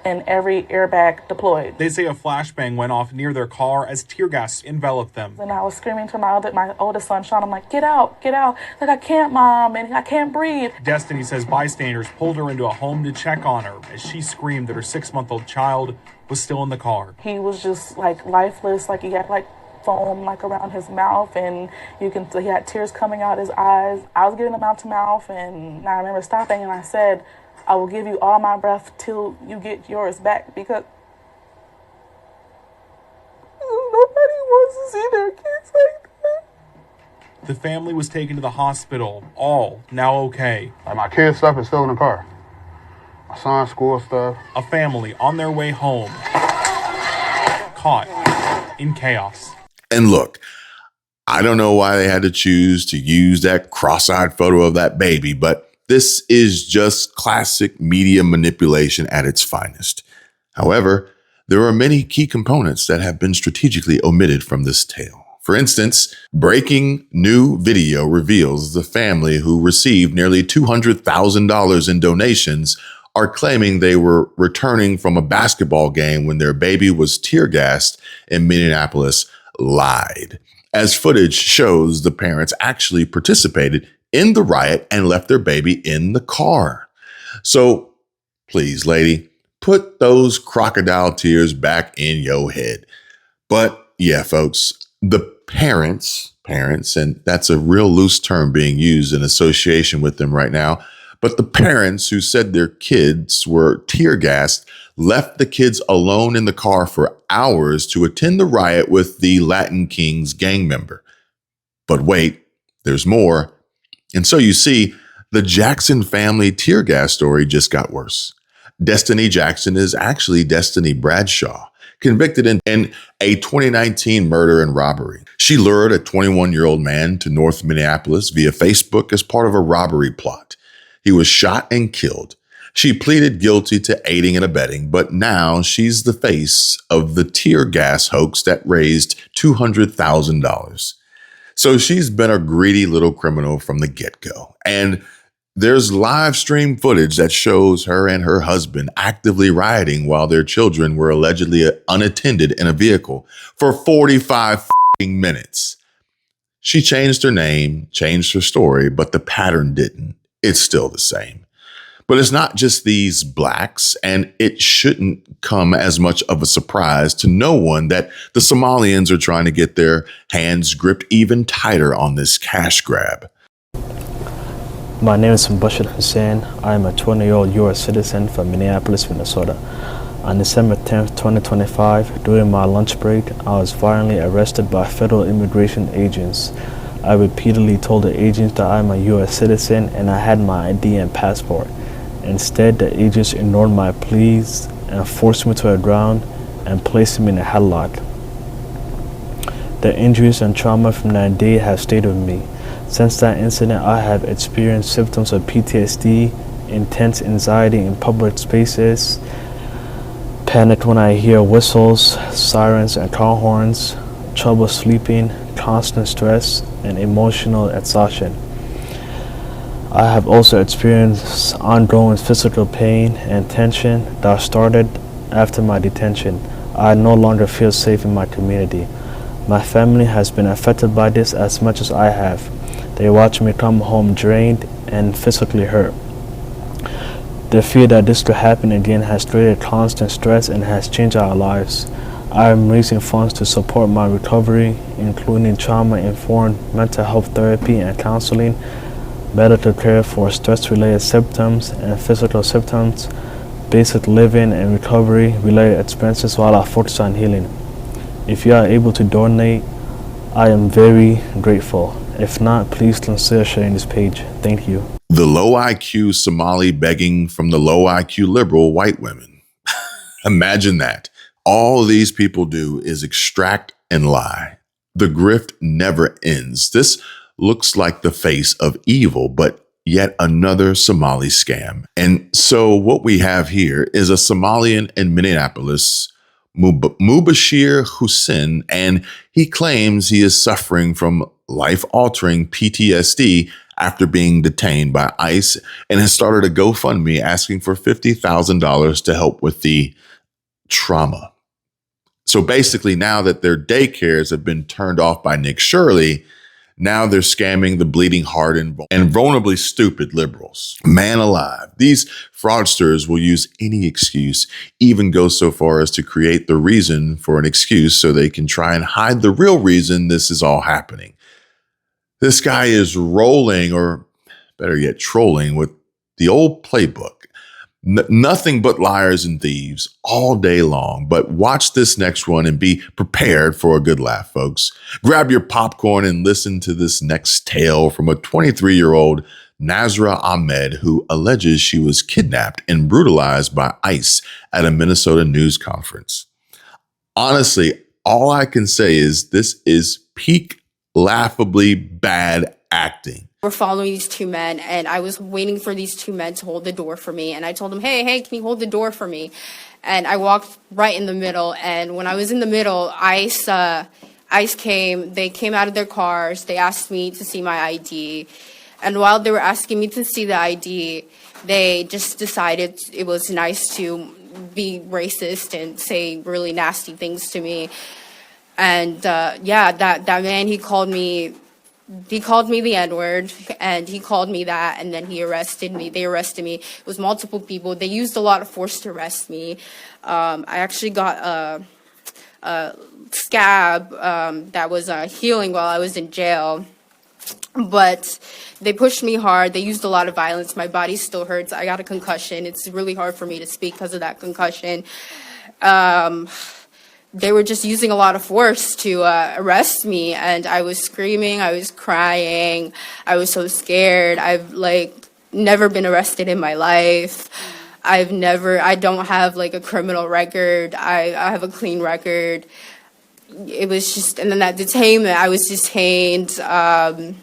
and every airbag deployed. They say a flashbang went off near their car as tear gas enveloped them. And I was screaming to my oldest son, Sean, I'm like, get out. Like, I can't, Mom, and I can't breathe. Destiny says bystanders pulled her into a home to check on her as she screamed that her 6-month-old child was still in the car. He was just like lifeless, like he had like foam like around his mouth, and he had tears coming out his eyes. I was giving him mouth to mouth, and I remember stopping and I said, I will give you all my breath till you get yours back, because nobody wants to see their kids like that. The family was taken to the hospital, all now okay. My kids' stuff is still in the car. My son's school stuff. A family on their way home, caught in chaos. And look, I don't know why they had to choose to use that cross-eyed photo of that baby, but this is just classic media manipulation at its finest. However, there are many key components that have been strategically omitted from this tale. For instance, breaking new video reveals the family who received nearly $200,000 in donations are claiming they were returning from a basketball game when their baby was tear gassed in Minneapolis lied. As footage shows, the parents actually participated in the riot and left their baby in the car. So please, lady, put those crocodile tears back in your head. But yeah, folks, the parents, and that's a real loose term being used in association with them right now, but the parents who said their kids were tear gassed left the kids alone in the car for hours to attend the riot with the Latin Kings gang member. But wait, there's more. And so you see, the Jackson family tear gas story just got worse. Destiny Jackson is actually Destiny Bradshaw, convicted in a 2019 murder and robbery. She lured a 21-year-old man to North Minneapolis via Facebook as part of a robbery plot. He was shot and killed. She pleaded guilty to aiding and abetting, but now she's the face of the tear gas hoax that raised $200,000. So she's been a greedy little criminal from the get-go. And there's live stream footage that shows her and her husband actively rioting while their children were allegedly unattended in a vehicle for 45 minutes. She changed her name, changed her story, but the pattern didn't. It's still the same. But it's not just these blacks, and it shouldn't come as much of a surprise to no one that the Somalians are trying to get their hands gripped even tighter on this cash grab. My name is Bashir Hussein. I am a 20-year-old U.S. citizen from Minneapolis, Minnesota. On December 10, 2025, during my lunch break, I was violently arrested by federal immigration agents. I repeatedly told the agents that I am a U.S. citizen and I had my ID and passport. Instead, the agents ignored my pleas and forced me to the ground and placed me in a headlock. The injuries and trauma from that day have stayed with me. Since that incident, I have experienced symptoms of PTSD, intense anxiety in public spaces, panic when I hear whistles, sirens, and car horns, trouble sleeping, constant stress, and emotional exhaustion. I have also experienced ongoing physical pain and tension that started after my detention. I no longer feel safe in my community. My family has been affected by this as much as I have. They watch me come home drained and physically hurt. The fear that this could happen again has created constant stress and has changed our lives. I am raising funds to support my recovery, including trauma-informed mental health therapy and counseling, medical care for stress-related symptoms and physical symptoms, basic living and recovery-related expenses while I focus on healing. If you are able to donate, I am very grateful. If not, please consider sharing this page. Thank you. The low IQ Somali begging from the low IQ liberal white women. Imagine that. All these people do is extract and lie. The grift never ends. This looks like the face of evil, but yet another Somali scam. And so what we have here is a Somalian in Minneapolis, Mubashir Hussein, and he claims he is suffering from life-altering PTSD after being detained by ICE and has started a GoFundMe asking for $50,000 to help with the trauma. So basically, now that their daycares have been turned off by Nick Shirley, now they're scamming the bleeding heart and vulnerably stupid liberals. Man alive, these fraudsters will use any excuse, even go so far as to create the reason for an excuse so they can try and hide the real reason this is all happening. This guy is rolling, or better yet, trolling with the old playbook. Nothing but liars and thieves all day long. But watch this next one and be prepared for a good laugh, folks. Grab your popcorn and listen to this next tale from a 23-year-old Nazra Ahmed who alleges she was kidnapped and brutalized by ICE at a Minnesota news conference. Honestly, all I can say is this is peak laughably bad acting. We're following these two men, and I was waiting for these two men to hold the door for me. And I told them, hey, can you hold the door for me? And I walked right in the middle. And when I was in the middle, ICE came. They came out of their cars. They asked me to see my ID. And while they were asking me to see the ID, they just decided it was nice to be racist and say really nasty things to me. And that man, he called me the N-word, and he called me that, and then he arrested me. They arrested me. It was multiple people. They used a lot of force to arrest me. I actually got a scab that was healing while I was in jail. But they pushed me hard. They used a lot of violence. My body still hurts. I got a concussion. It's really hard for me to speak because of that concussion. They were just using a lot of force to arrest me, and I was screaming, I was crying, I was so scared. I've never been arrested in my life. I don't have a criminal record. I have a clean record. It was just, and then that detainment, I was detained. I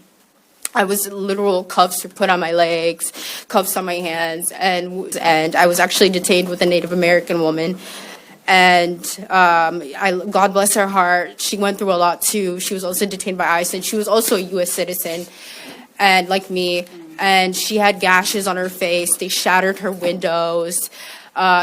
was literal cuffs were put on my legs, cuffs on my hands, and I was actually detained with a Native American woman. And God bless her heart, she went through a lot too. She was also detained by ICE, and she was also a U.S. citizen, and like me. And she had gashes on her face. They shattered her windows.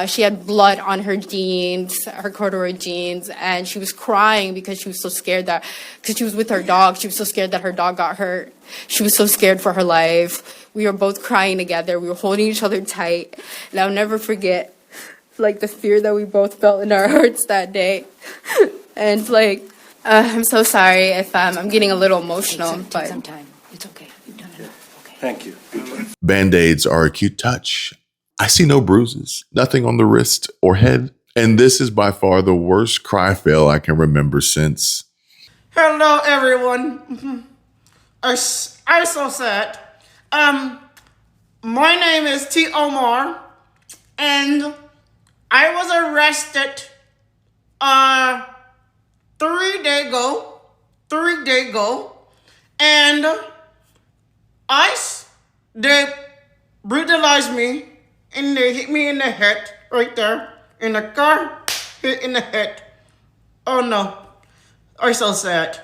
She had blood on her jeans, her corduroy jeans, and she was crying because she was so scared because she was with her dog. She was so scared that her dog got hurt. She was so scared for her life. We were both crying together. We were holding each other tight, and I'll never forget the fear that we both felt in our hearts that day. And I'm so sorry if I'm getting a little emotional. Take some time. It's okay. You've done enough. Okay. Thank you. Band-Aids are a cute touch. I see no bruises, nothing on the wrist or head. And this is by far the worst cry fail I can remember since. Hello, everyone. I'm so sad. My name is T. Omar, and I was arrested 3 days ago, and ICE, they brutalized me, and they hit me in the head right there, in the car, hit in the head. Oh no, I'm so sad.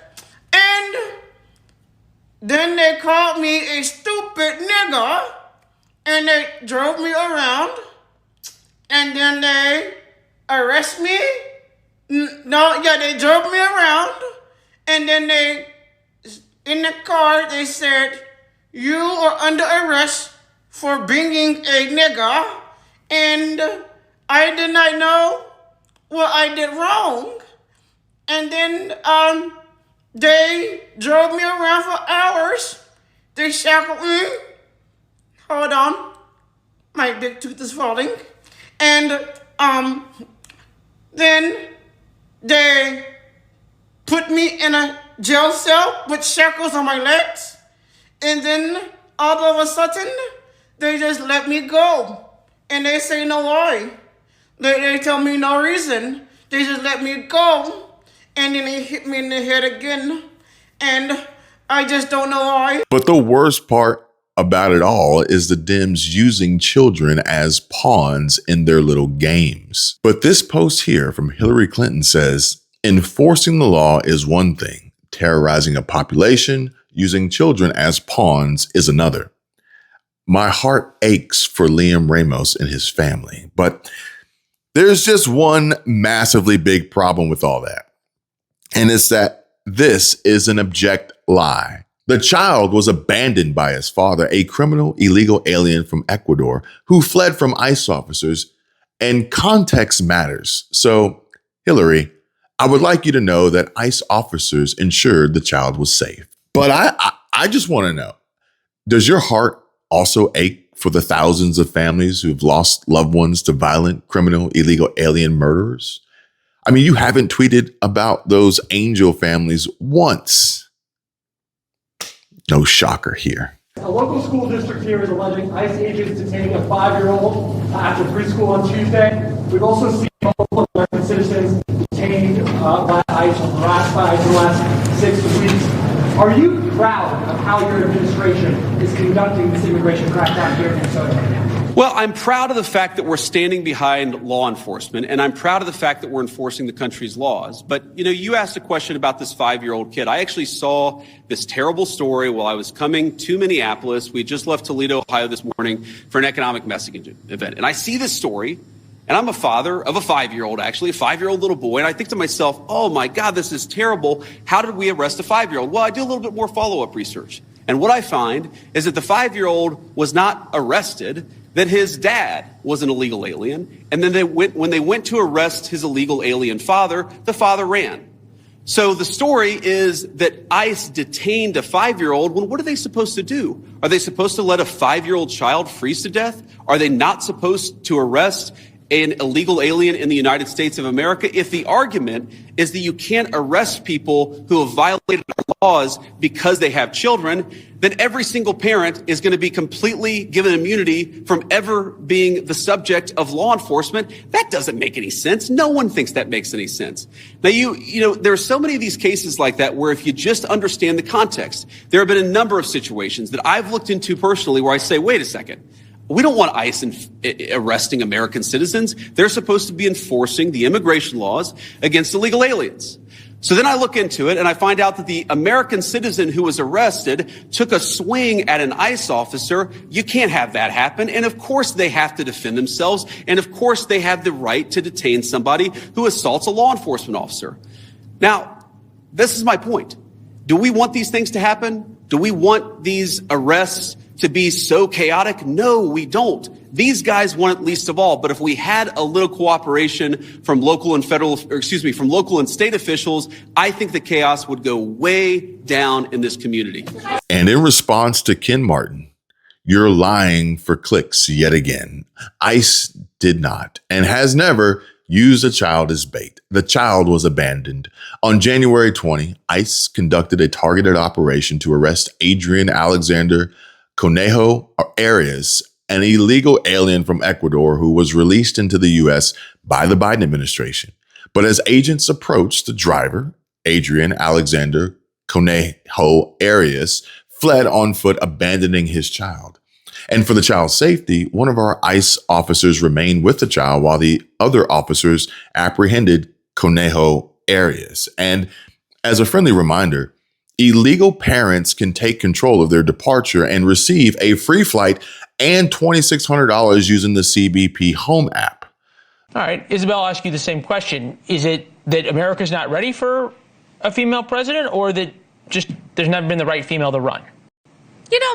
And then they called me a stupid nigger, and they drove me around. And then they arrest me. They drove me around. And then in the car, they said, you are under arrest for being a nigger. And I did not know what I did wrong. And then they drove me around for hours. They shackled me. Hold on. My big tooth is falling. And then they put me in a jail cell with shackles on my legs. And then all of a sudden, they just let me go. And they say no why. They tell me no reason. They just let me go. And then they hit me in the head again. And I just don't know why. But the worst part about it all is the Dems using children as pawns in their little games. But this post here from Hillary Clinton says, enforcing the law is one thing. Terrorizing a population using children as pawns is another. My heart aches for Liam Ramos and his family, but there's just one massively big problem with all that. And it's that this is an abject lie. The child was abandoned by his father, a criminal illegal alien from Ecuador who fled from ICE officers, and context matters. So, Hillary, I would like you to know that ICE officers ensured the child was safe. But I just want to know, does your heart also ache for the thousands of families who've lost loved ones to violent, criminal, illegal alien murderers? I mean, you haven't tweeted about those angel families once. No shocker here. A local school district here is alleging ICE agents detaining a 5-year-old after preschool on Tuesday. We've also seen multiple American citizens detained by ICE or harassed by ICE in the last 6 weeks. Are you proud of how your administration is conducting this immigration crackdown here in Minnesota right now? Well, I'm proud of the fact that we're standing behind law enforcement, and I'm proud of the fact that we're enforcing the country's laws. But, you asked a question about this 5-year-old kid. I actually saw this terrible story while I was coming to Minneapolis. We just left Toledo, Ohio this morning for an economic messaging event. And I see this story, and I'm a father of a 5-year-old, actually, a 5-year-old little boy. And I think to myself, oh, my God, this is terrible. How did we arrest a 5-year-old? Well, I do a little bit more follow-up research. And what I find is that the 5-year-old was not arrested, that his dad was an illegal alien, and then when they went to arrest his illegal alien father, the father ran. So the story is that ICE detained a 5-year-old. Well, what are they supposed to do? Are they supposed to let a 5-year-old child freeze to death? Are they not supposed to arrest an illegal alien in the United States of America? If the argument is that you can't arrest people who have violated our laws because they have children, then every single parent is going to be completely given immunity from ever being the subject of law enforcement. That doesn't make any sense. No one thinks that makes any sense. Now, there are so many of these cases like that where if you just understand the context, there have been a number of situations that I've looked into personally where I say, wait a second. We don't want ICE arresting American citizens. They're supposed to be enforcing the immigration laws against illegal aliens. So then I look into it and I find out that the American citizen who was arrested took a swing at an ICE officer. You can't have that happen. And of course they have to defend themselves. And of course they have the right to detain somebody who assaults a law enforcement officer. Now, this is my point. Do we want these things to happen? Do we want these arrests to be so chaotic? No, we don't. These guys want it least of all. But if we had a little cooperation from local and from local and state officials, I think the chaos would go way down in this community. And in response to Ken Martin, you're lying for clicks yet again. ICE did not and has never used a child as bait. The child was abandoned. On January 20, ICE conducted a targeted operation to arrest Adrian Alexander Conejo Arias, an illegal alien from Ecuador who was released into the U.S. by the Biden administration. But as agents approached, the driver, Adrian Alexander Conejo Arias, fled on foot, abandoning his child. And for the child's safety, one of our ICE officers remained with the child while the other officers apprehended Conejo Arias. And as a friendly reminder, illegal parents can take control of their departure and receive a free flight and $2,600 using the CBP Home app. All right, Isabel, I'll ask you the same question. Is it that America's not ready for a female president, or that just there's never been the right female to run?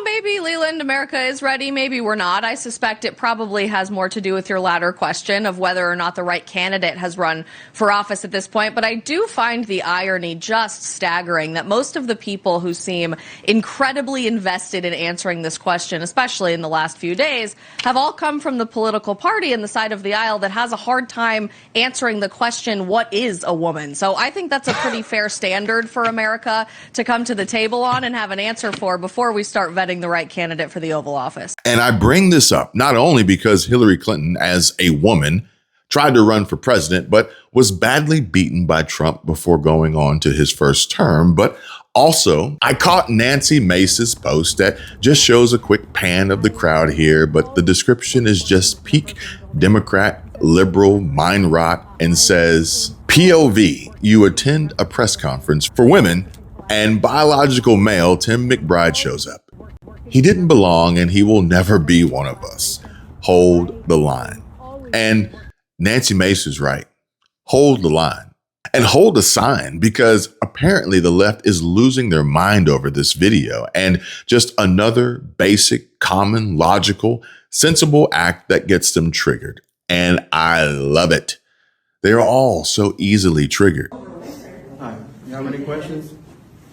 Maybe, Leland, America is ready. Maybe we're not. I suspect it probably has more to do with your latter question of whether or not the right candidate has run for office at this point. But I do find the irony just staggering that most of the people who seem incredibly invested in answering this question, especially in the last few days, have all come from the political party in the side of the aisle that has a hard time answering the question, what is a woman? So I think that's a pretty fair standard for America to come to the table on and have an answer for before we start vetting the right candidate for the Oval Office. And I bring this up not only because Hillary Clinton, as a woman, tried to run for president, but was badly beaten by Trump before going on to his first term, but Also, I caught Nancy Mace's post that just shows a quick pan of the crowd here, but the description is just peak Democrat, liberal, mind rot, and says, POV, you attend a press conference for women and biological male Tim McBride shows up. He didn't belong and he will never be one of us. Hold the line. And Nancy Mace is right. Hold the line. And hold the sign, because apparently the left is losing their mind over this video and just another basic, common, logical, sensible act that gets them triggered. And I love it. They are all so easily triggered. Hi, you have any questions?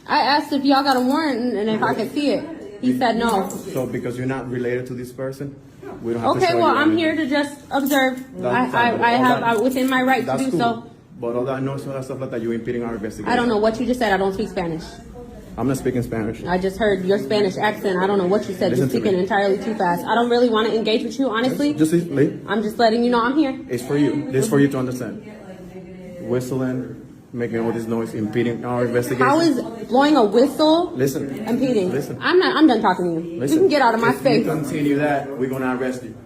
I asked if y'all got a warrant and if I could see it. He said no. So because you're not related to this person, we don't have to Okay, show well, you I'm anything. here to just observe. That's I fine. have within my right to That's do cool. so. But all that noise, all that stuff like that, you're impeding our investigation. I don't know what you just said. I don't speak Spanish. I'm not speaking Spanish. I just heard your Spanish accent. I don't know what you said. You're Listen to speaking me. entirely too fast. I don't really want to engage with you, honestly. Just leave. I'm just letting you know I'm here. It's for you. This is for you to understand. Whistling, making all this noise, impeding our investigation. How is blowing a whistle Listen. impeding? Listen. I'm done talking to you. Listen. You can get out of my If space. you continue that, we're gonna arrest you.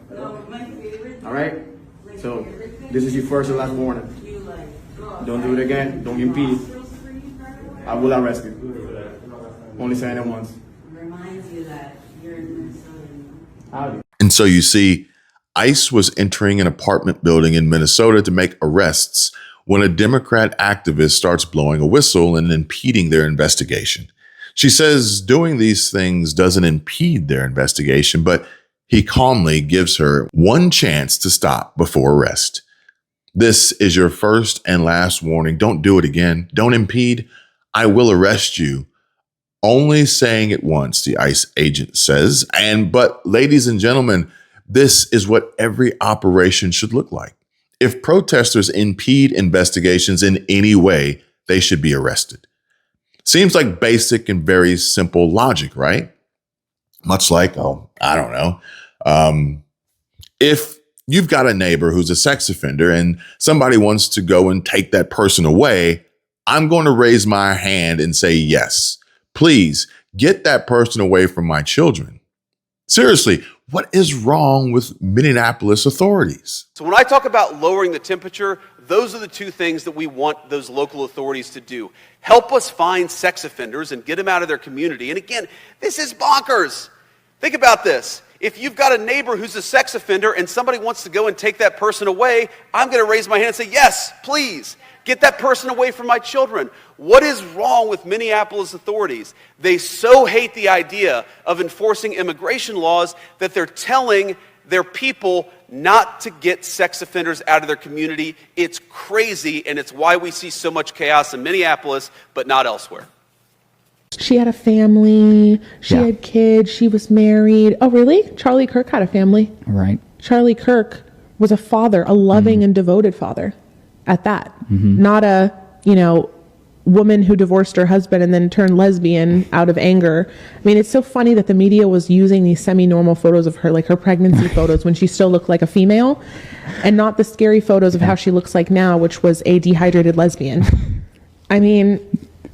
All right? So this is your first and last warning. Don't do it again. Don't impede. I will arrest you. Only saying it once. And so you see, ICE was entering an apartment building in Minnesota to make arrests when a Democrat activist starts blowing a whistle and impeding their investigation. She says doing these things doesn't impede their investigation, but he calmly gives her one chance to stop before arrest. This is your first and last warning. Don't do it again. Don't impede. I will arrest you. Only saying it once, the ICE agent says. But ladies and gentlemen, this is what every operation should look like. If protesters impede investigations in any way, they should be arrested. Seems like basic and very simple logic, right? Much like, if you've got a neighbor who's a sex offender and somebody wants to go and take that person away, I'm going to raise my hand and say, yes, please get that person away from my children. Seriously, what is wrong with Minneapolis authorities? So when I talk about lowering the temperature, those are the two things that we want those local authorities to do. Help us find sex offenders and get them out of their community. And again, this is bonkers. Think about this. If you've got a neighbor who's a sex offender and somebody wants to go and take that person away, I'm going to raise my hand and say, yes, please, get that person away from my children. What is wrong with Minneapolis authorities? They so hate the idea of enforcing immigration laws that they're telling their people not to get sex offenders out of their community. It's crazy, and it's why we see so much chaos in Minneapolis, but not elsewhere. She had a family, she had kids, she was married. Oh, really? Charlie Kirk had a family. Right. Charlie Kirk was a father, a loving and devoted father at that. Not a, woman who divorced her husband and then turned lesbian out of anger. I mean, it's so funny that the media was using these semi-normal photos of her, like her pregnancy photos when she still looked like a female, and not the scary photos of how she looks like now, which was a dehydrated lesbian. I mean,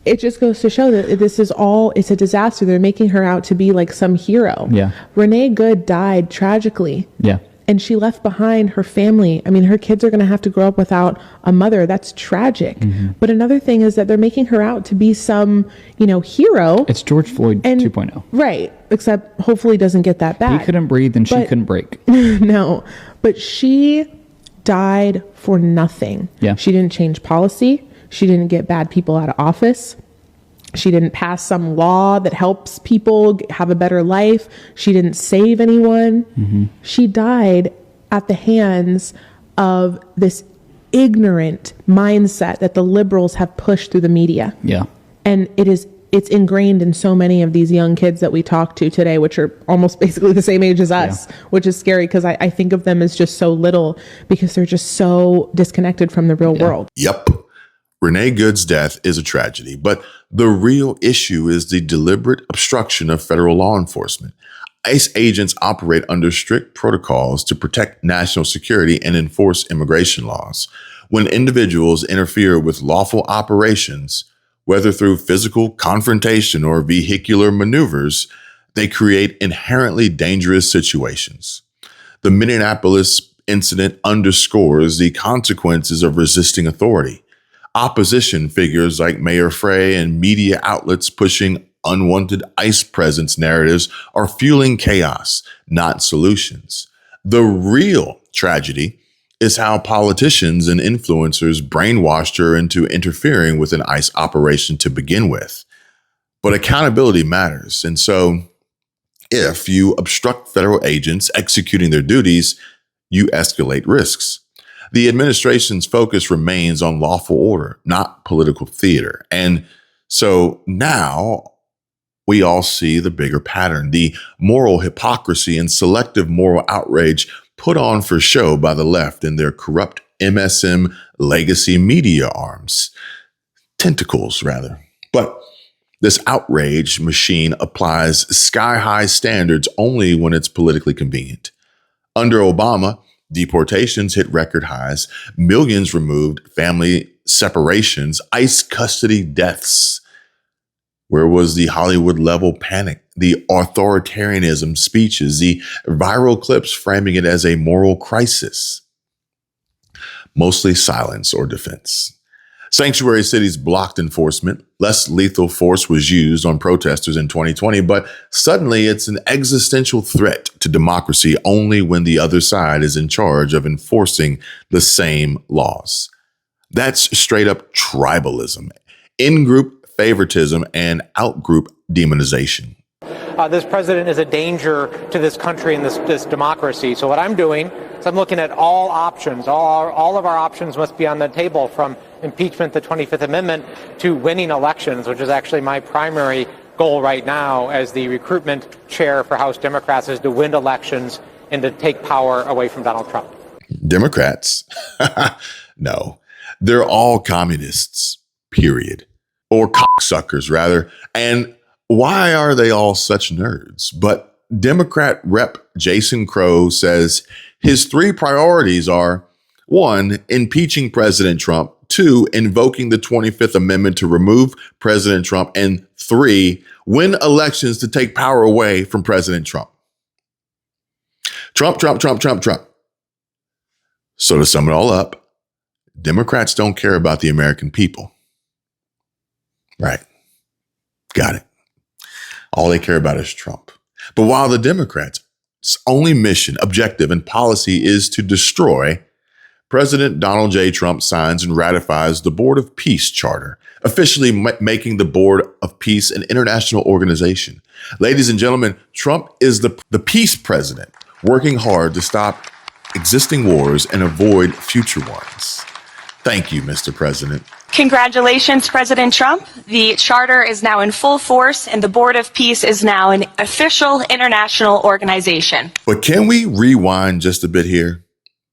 it just goes to show that it's a disaster. They're making her out to be like some hero. Yeah. Renee Good died tragically. Yeah. And she left behind her family. I mean, her kids are going to have to grow up without a mother. That's tragic. But another thing is that they're making her out to be some, hero. It's George Floyd 2.0. Right. Except hopefully doesn't get that bad. He couldn't breathe and she couldn't break. No. But she died for nothing. Yeah. She didn't change policy. She didn't get bad people out of office. She didn't pass some law that helps people have a better life. She didn't save anyone. She died at the hands of this ignorant mindset that the liberals have pushed through the media. Yeah. And it's ingrained in so many of these young kids that we talk to today, which are almost basically the same age as us, which is scary because I think of them as just so little because they're just so disconnected from the real world. Yep. Renee Good's death is a tragedy, but the real issue is the deliberate obstruction of federal law enforcement. ICE agents operate under strict protocols to protect national security and enforce immigration laws. When individuals interfere with lawful operations, Whether through physical confrontation or vehicular maneuvers, they create inherently dangerous situations. The Minneapolis incident underscores the consequences of resisting authority. Opposition figures like Mayor Frey and media outlets pushing unwanted ICE presence narratives are fueling chaos, not solutions. The real tragedy is how politicians and influencers brainwashed her into interfering with an ICE operation to begin with. But accountability matters. And so if you obstruct federal agents executing their duties, you escalate risks. The administration's focus remains on lawful order, not political theater. And so now we all see the bigger pattern, the moral hypocrisy and selective moral outrage put on for show by the left and their corrupt MSM legacy media arms. Tentacles, rather. But this outrage machine applies sky-high standards only when it's politically convenient. Under Obama, deportations hit record highs, millions removed, family separations, ICE custody deaths. Where was the Hollywood-level panic, the authoritarianism speeches, the viral clips framing it as a moral crisis? Mostly silence or defense. Sanctuary cities blocked enforcement. Less lethal force was used on protesters in 2020, but suddenly it's an existential threat to democracy only when the other side is in charge of enforcing the same laws. That's straight up tribalism, in-group favoritism, and out-group demonization. This president is a danger to this country and this democracy. So what I'm doing is I'm looking at all options. All of our options must be on the table, from impeachment, the 25th Amendment, to winning elections, which is actually my primary goal right now as the recruitment chair for House Democrats, is to win elections and to take power away from Donald Trump. Democrats? No, they're all communists, period. Or cocksuckers, rather. And why are they all such nerds? But Democrat Rep. Jason Crow says his three priorities are: 1, impeaching President Trump; 2, invoking the 25th Amendment to remove President Trump; and 3, win elections to take power away from President Trump. Trump, Trump, Trump, Trump, Trump. So to sum it all up, Democrats don't care about the American people. Right. Got it. All they care about is Trump. But while the Democrats' only mission, objective, and policy is to destroy, President Donald J. Trump signs and ratifies the Board of Peace Charter, officially making the Board of Peace an international organization. Ladies and gentlemen, Trump is the peace president, working hard to stop existing wars and avoid future ones. Thank you, Mr. President. Congratulations, President Trump. The charter is now in full force, and the Board of Peace is now an official international organization. But can we rewind just a bit here?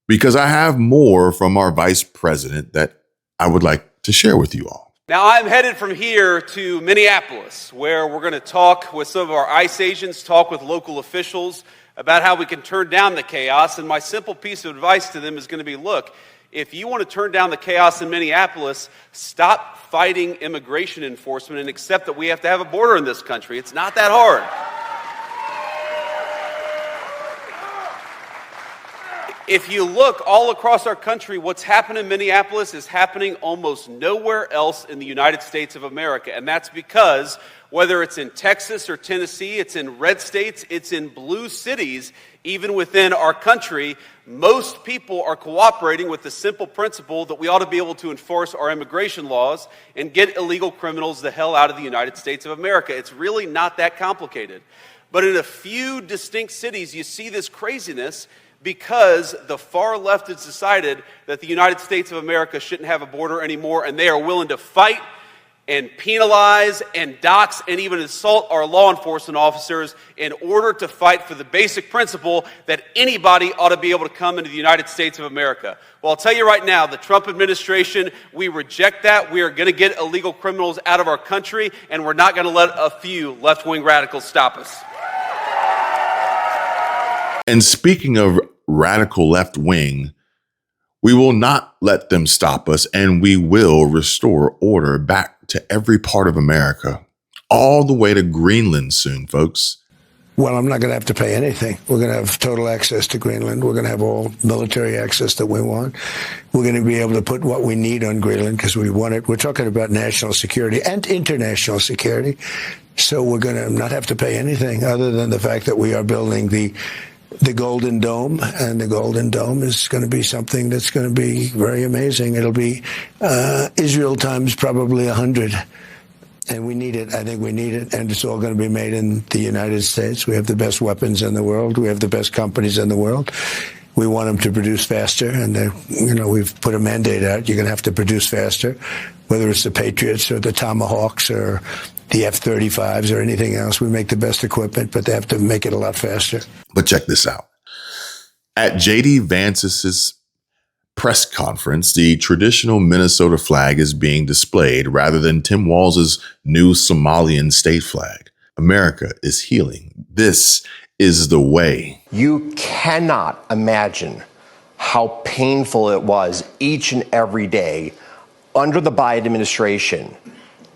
Because I have more from our vice president that I would like to share with you all. Now, I'm headed from here to Minneapolis, where we're going to talk with some of our ICE agents, talk with local officials about how we can turn down the chaos. And my simple piece of advice to them is going to be, look, if you want to turn down the chaos in Minneapolis, stop fighting immigration enforcement and accept that we have to have a border in this country. It's not that hard. If you look all across our country, what's happened in Minneapolis is happening almost nowhere else in the United States of America. And that's because whether it's in Texas or Tennessee, it's in red states, it's in blue cities, even within our country, most people are cooperating with the simple principle that we ought to be able to enforce our immigration laws and get illegal criminals the hell out of the United States of America. It's really not that complicated. But in a few distinct cities, you see this craziness because the far left has decided that the United States of America shouldn't have a border anymore, and they are willing to fight and penalize and dox and even assault our law enforcement officers in order to fight for the basic principle that anybody ought to be able to come into the United States of America. Well, I'll tell you right now, the Trump administration, we reject that. We are going to get illegal criminals out of our country, and we're not going to let a few left-wing radicals stop us. And speaking of radical left wing, we will not let them stop us, and we will restore order back to every part of America, all the way to Greenland soon, folks. Well, I'm not going to have to pay anything. We're going to have total access to Greenland. We're going to have all military access that we want. We're going to be able to put what we need on Greenland because we want it. We're talking about national security and international security. So we're going to not have to pay anything other than the fact that we are building the Golden Dome, and the Golden Dome is going to be something that's going to be very amazing. It'll be Israel times probably 100. And we need it. I think we need it. And it's all going to be made in the United States. We have the best weapons in the world. We have the best companies in the world. We want them to produce faster. And, we've put a mandate out. You're going to have to produce faster, whether it's the Patriots or the Tomahawks or the F-35s or anything else. We make the best equipment, but they have to make it a lot faster. But check this out. At J.D. Vance's press conference, the traditional Minnesota flag is being displayed rather than Tim Walz's new Somalian state flag. America is healing. This is the way. You cannot imagine how painful it was each and every day under the Biden administration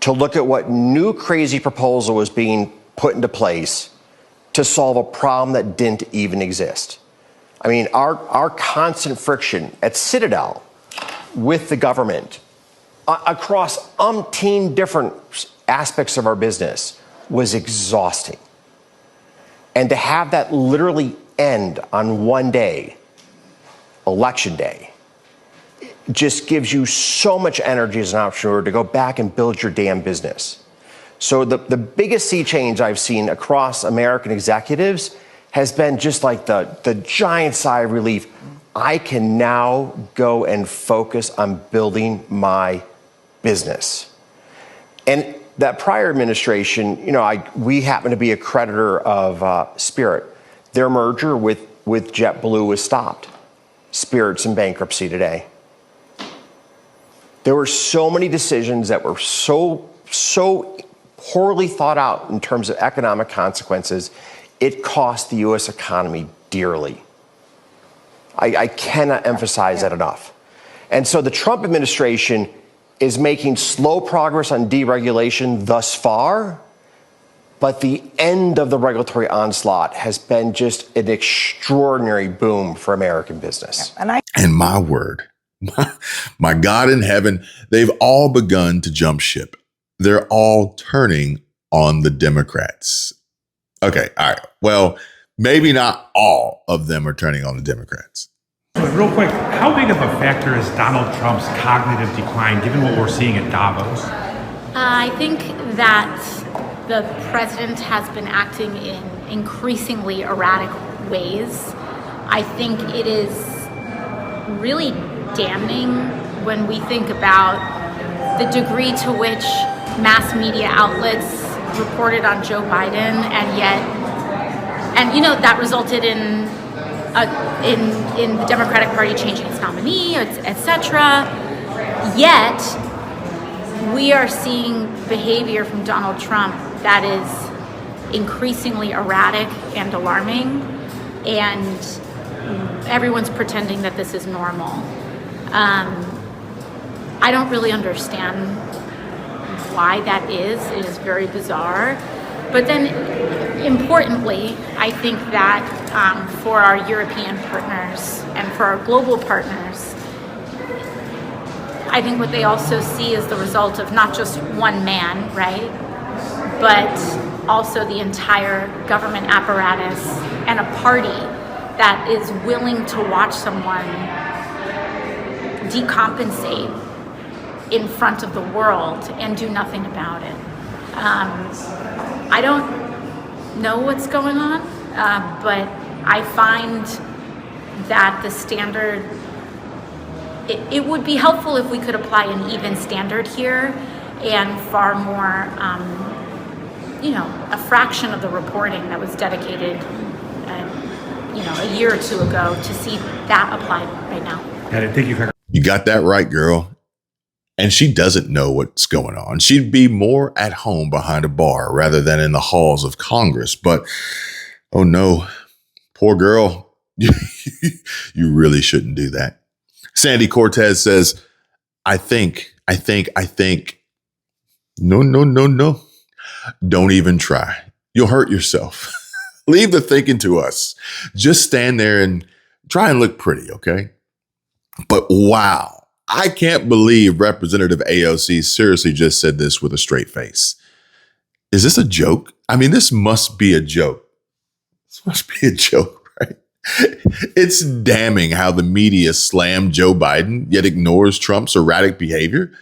to look at what new crazy proposal was being put into place to solve a problem that didn't even exist. I mean, our constant friction at Citadel with the government across umpteen different aspects of our business was exhausting. And to have that literally end on one day, Election Day, just gives you so much energy as an entrepreneur to go back and build your damn business. So the biggest sea change I've seen across American executives has been just like the giant sigh of relief. I can now go and focus on building my business. And that prior administration, we happen to be a creditor of Spirit. Their merger with JetBlue was stopped. Spirit's in bankruptcy today. There were so many decisions that were so poorly thought out in terms of economic consequences. It cost the U.S. economy dearly. I cannot emphasize that enough. And so the Trump administration is making slow progress on deregulation thus far, but the end of the regulatory onslaught has been just an extraordinary boom for American business. And my word, my God in heaven, they've all begun to jump ship. They're all turning on the Democrats. Okay, all right. Well, maybe not all of them are turning on the Democrats. But real quick, how big of a factor is Donald Trump's cognitive decline, given what we're seeing at Davos? I think that the president has been acting in increasingly erratic ways. I think it is really damning when we think about the degree to which mass media outlets reported on Joe Biden, and that resulted in the Democratic Party changing its nominee, etc. Yet we are seeing behavior from Donald Trump that is increasingly erratic and alarming, and everyone's pretending that this is normal. I don't really understand why that is. It is very bizarre. But then, importantly, I think that for our European partners and for our global partners, I think what they also see is the result of not just one man, right? But also the entire government apparatus and a party that is willing to watch someone decompensate in front of the world and do nothing about it. I don't know what's going on, but I find that the standard, it would be helpful if we could apply an even standard here and far more, a fraction of the reporting that was dedicated, a year or two ago to see that applied right now. Got it. Thank you. You got that right, girl. And she doesn't know what's going on. She'd be more at home behind a bar rather than in the halls of Congress. But, oh no, poor girl. You really shouldn't do that. Sandy Cortez says, I think No, no, no, no. Don't even try. You'll hurt yourself. Leave the thinking to us. Just stand there and try and look pretty, okay? But wow, I can't believe Representative AOC seriously just said this with a straight face. Is this a joke? I mean, this must be a joke. This must be a joke, right? It's damning how the media slammed Joe Biden, yet ignores Trump's erratic behavior.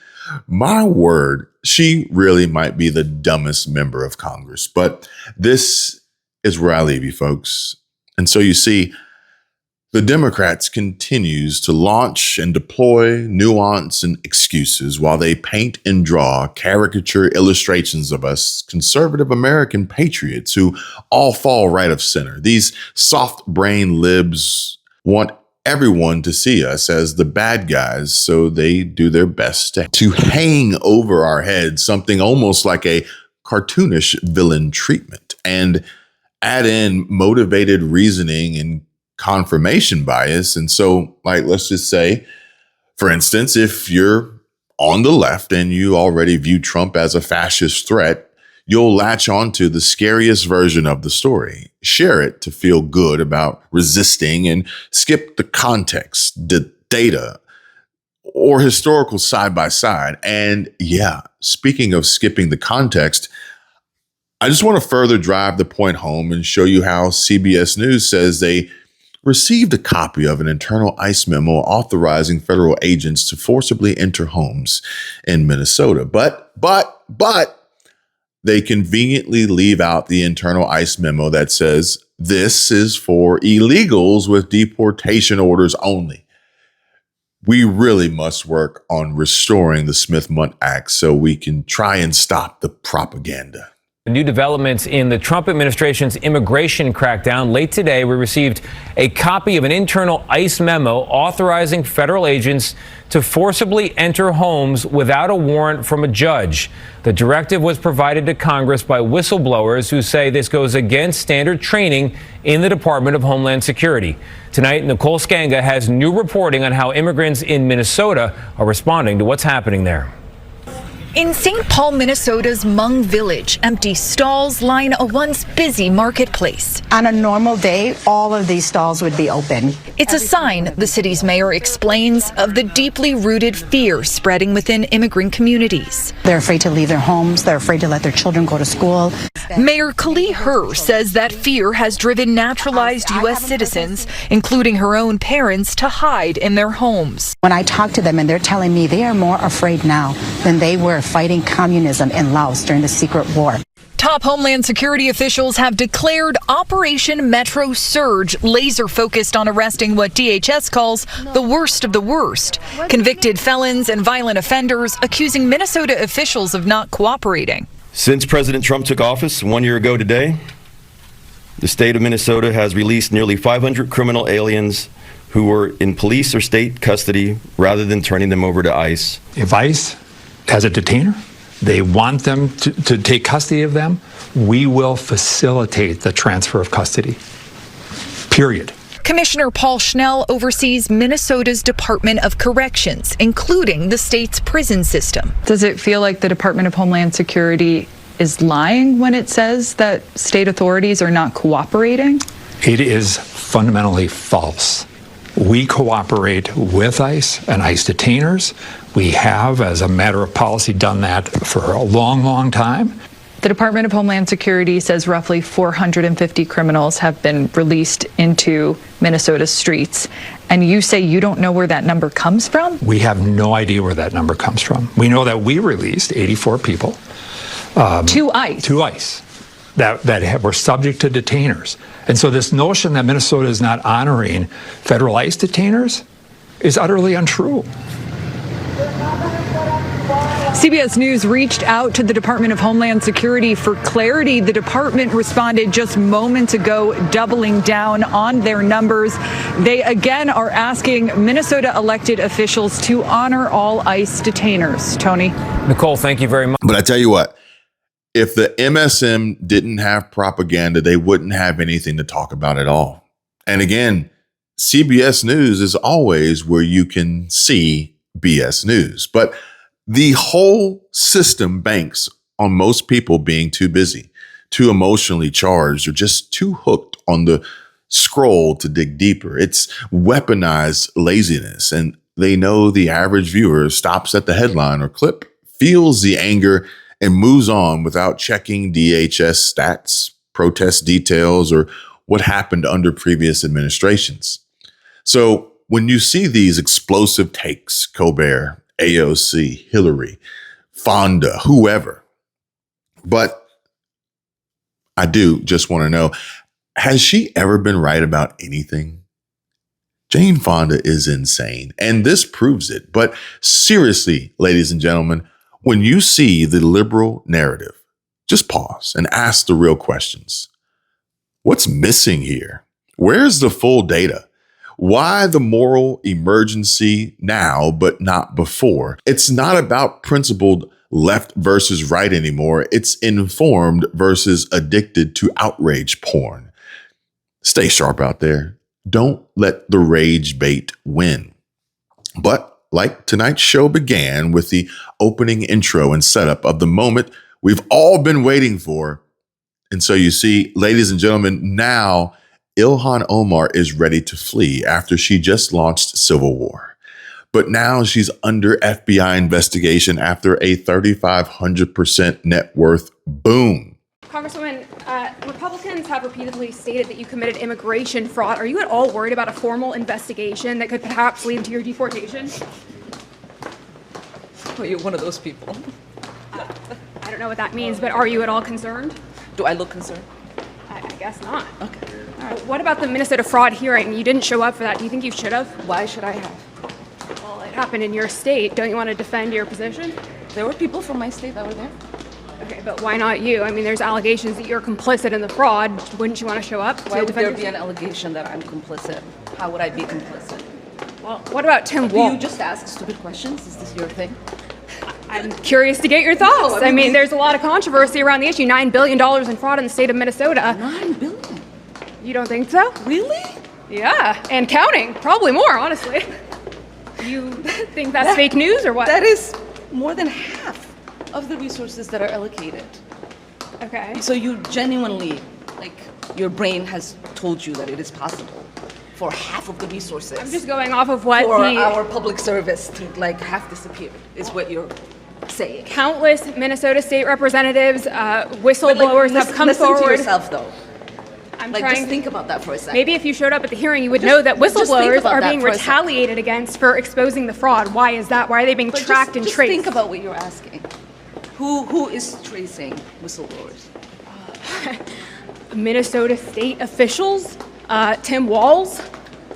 My word, she really might be the dumbest member of Congress. But this is where I leave you, folks. And so you see, the Democrats continues to launch and deploy nuance and excuses while they paint and draw caricature illustrations of us conservative American patriots who all fall right of center. These soft-brained libs want everyone to see us as the bad guys, so they do their best to hang over our heads something almost like a cartoonish villain treatment and add in motivated reasoning and confirmation bias. And so, like, let's just say, for instance, if you're on the left and you already view Trump as a fascist threat, you'll latch onto the scariest version of the story, share it to feel good about resisting, and skip the context, the data, or historical side by side. And yeah, speaking of skipping the context, I just want to further drive the point home and show you how CBS News says they received a copy of an internal ICE memo authorizing federal agents to forcibly enter homes in Minnesota. But they conveniently leave out the internal ICE memo that says this is for illegals with deportation orders only. We really must work on restoring the Smith-Mundt Act so we can try and stop the propaganda. New developments in the Trump administration's immigration crackdown. Late today, we received a copy of an internal ICE memo authorizing federal agents to forcibly enter homes without a warrant from a judge. The directive was provided to Congress by whistleblowers who say this goes against standard training in the Department of Homeland Security. Tonight, Nicole Skanga has new reporting on how immigrants in Minnesota are responding to what's happening there. In St. Paul, Minnesota's Hmong Village, empty stalls line a once busy marketplace. On a normal day, all of these stalls would be open. It's a sign, the city's mayor explains, of the deeply rooted fear spreading within immigrant communities. They're afraid to leave their homes. They're afraid to let their children go to school. Mayor Kali Herr says that fear has driven naturalized U.S. citizens, including her own parents, to hide in their homes. When I talk to them and they're telling me they are more afraid now than they were fighting communism in Laos during the secret war. Top Homeland Security officials have declared Operation Metro Surge, laser focused on arresting what DHS calls the worst of the worst. Convicted felons and violent offenders accusing Minnesota officials of not cooperating. Since President Trump took office 1 year ago today, the state of Minnesota has released nearly 500 criminal aliens who were in police or state custody rather than turning them over to ICE. If ICE has a detainer, they want them to take custody of them, we will facilitate the transfer of custody. Period. Commissioner Paul Schnell oversees Minnesota's Department of Corrections, including the state's prison system. Does it feel like the Department of Homeland Security is lying when it says that state authorities are not cooperating? It is fundamentally false. We cooperate with ICE and ICE detainers. We have, as a matter of policy, done that for a long, long time. The Department of Homeland Security says roughly 450 criminals have been released into Minnesota's streets. And you say you don't know where that number comes from? We have no idea where that number comes from. We know that we released 84 people. To ICE? To ICE. That were subject to detainers. And so this notion that Minnesota is not honoring federal ICE detainers is utterly untrue. CBS News reached out to the Department of Homeland Security for clarity. The department responded just moments ago, doubling down on their numbers. They again are asking Minnesota elected officials to honor all ICE detainers. Tony? Nicole, thank you very much. But I tell you what, if the MSM didn't have propaganda, they wouldn't have anything to talk about at all. And again, CBS News is always where you can see BS news. But The whole system banks on most people being too busy, too emotionally charged, or just too hooked on the scroll to dig deeper. It's weaponized laziness, and they know the average viewer stops at the headline or clip, feels the anger, and moves on without checking DHS stats, protest details, or what happened under previous administrations. So when you see these explosive takes, Colbert, AOC, Hillary, Fonda, whoever, but I do just want to know, has she ever been right about anything? Jane Fonda is insane, and this proves it. But seriously, ladies and gentlemen, when you see the liberal narrative, just pause and ask the real questions. What's missing here? Where's the full data? Why the moral emergency now, but not before? It's not about principled left versus right anymore. It's informed versus addicted to outrage porn. Stay sharp out there. Don't let the rage bait win. But like tonight's show began with the opening intro and setup of the moment we've all been waiting for. And so you see, ladies and gentlemen, now Ilhan Omar is ready to flee after she just launched civil war. But now she's under FBI investigation after a 3,500% net worth boom. Congresswoman, Republicans have repeatedly stated that you committed immigration fraud. Are you at all worried about a formal investigation that could perhaps lead to your deportation? Well, you're one of those people. I don't know what that means, but are you at all concerned? Do I look concerned? I guess not. Okay. All right. What about the Minnesota fraud hearing? You didn't show up for that. Do you think you should have? Why should I have? Well, it happened in your state. Don't you want to defend your position? There were people from my state that were there. Okay, but why not you? I mean, there's allegations that you're complicit in the fraud. Wouldn't you want to show up? Why would there be an allegation that I'm complicit? How would I be complicit? Well, what about Tim Do Walz? you just ask stupid questions? Is this your thing? I'm curious to get your thoughts. No, I mean, there's a lot of controversy around the issue. $9 billion in fraud in the state of Minnesota. $9 billion? You don't think so? Really? Yeah, and counting. Probably more, honestly. You think that's fake news or what? That is more than half of the resources that are allocated. Okay. So you genuinely, like, your brain has told you that it is possible for half of the resources. I'm just going off of what for our public service to, like, half disappear, is what you're saying. Countless Minnesota state representatives, whistleblowers have come listen forward. To yourself, though. I'm like, trying just think about that for a second. Maybe if you showed up at the hearing, you would know that whistleblowers are being retaliated against for exposing the fraud. Why is that? Why are they being tracked and traced? Think about what you're asking. Who is tracing whistleblowers? Minnesota state officials, Tim Walz,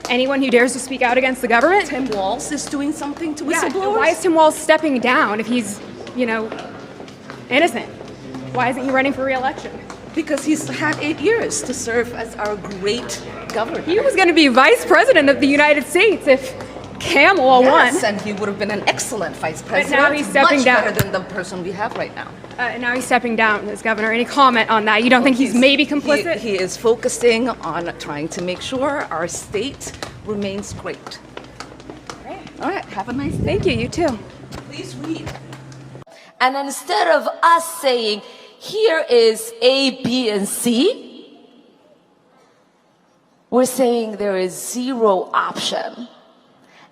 anyone who dares to speak out against the government. Tim Walz is doing something to whistleblowers? Yeah, why is Tim Walz stepping down if he's, innocent? Why isn't he running for re-election? Because he's had 8 years to serve as our great governor. He was going to be vice president of the United States if Kamala won. Yes, and he would have been an excellent vice president. But now he's stepping down. Much better than the person we have right now. And now he's stepping down as governor. Any comment on that? You don't think he's maybe complicit? He is focusing on trying to make sure our state remains great. All right, have a nice day. Thank you, you too. Please read. And instead of us saying, here is A, B, and C, we're saying there is zero option.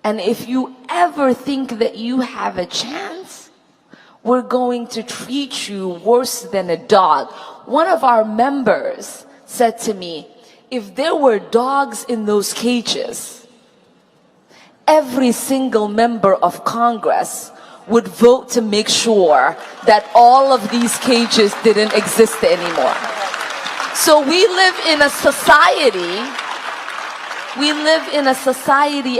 And if you ever think that you have a chance, we're going to treat you worse than a dog. One of our members said to me, if there were dogs in those cages, every single member of Congress would vote to make sure that all of these cages didn't exist anymore. So we live in a society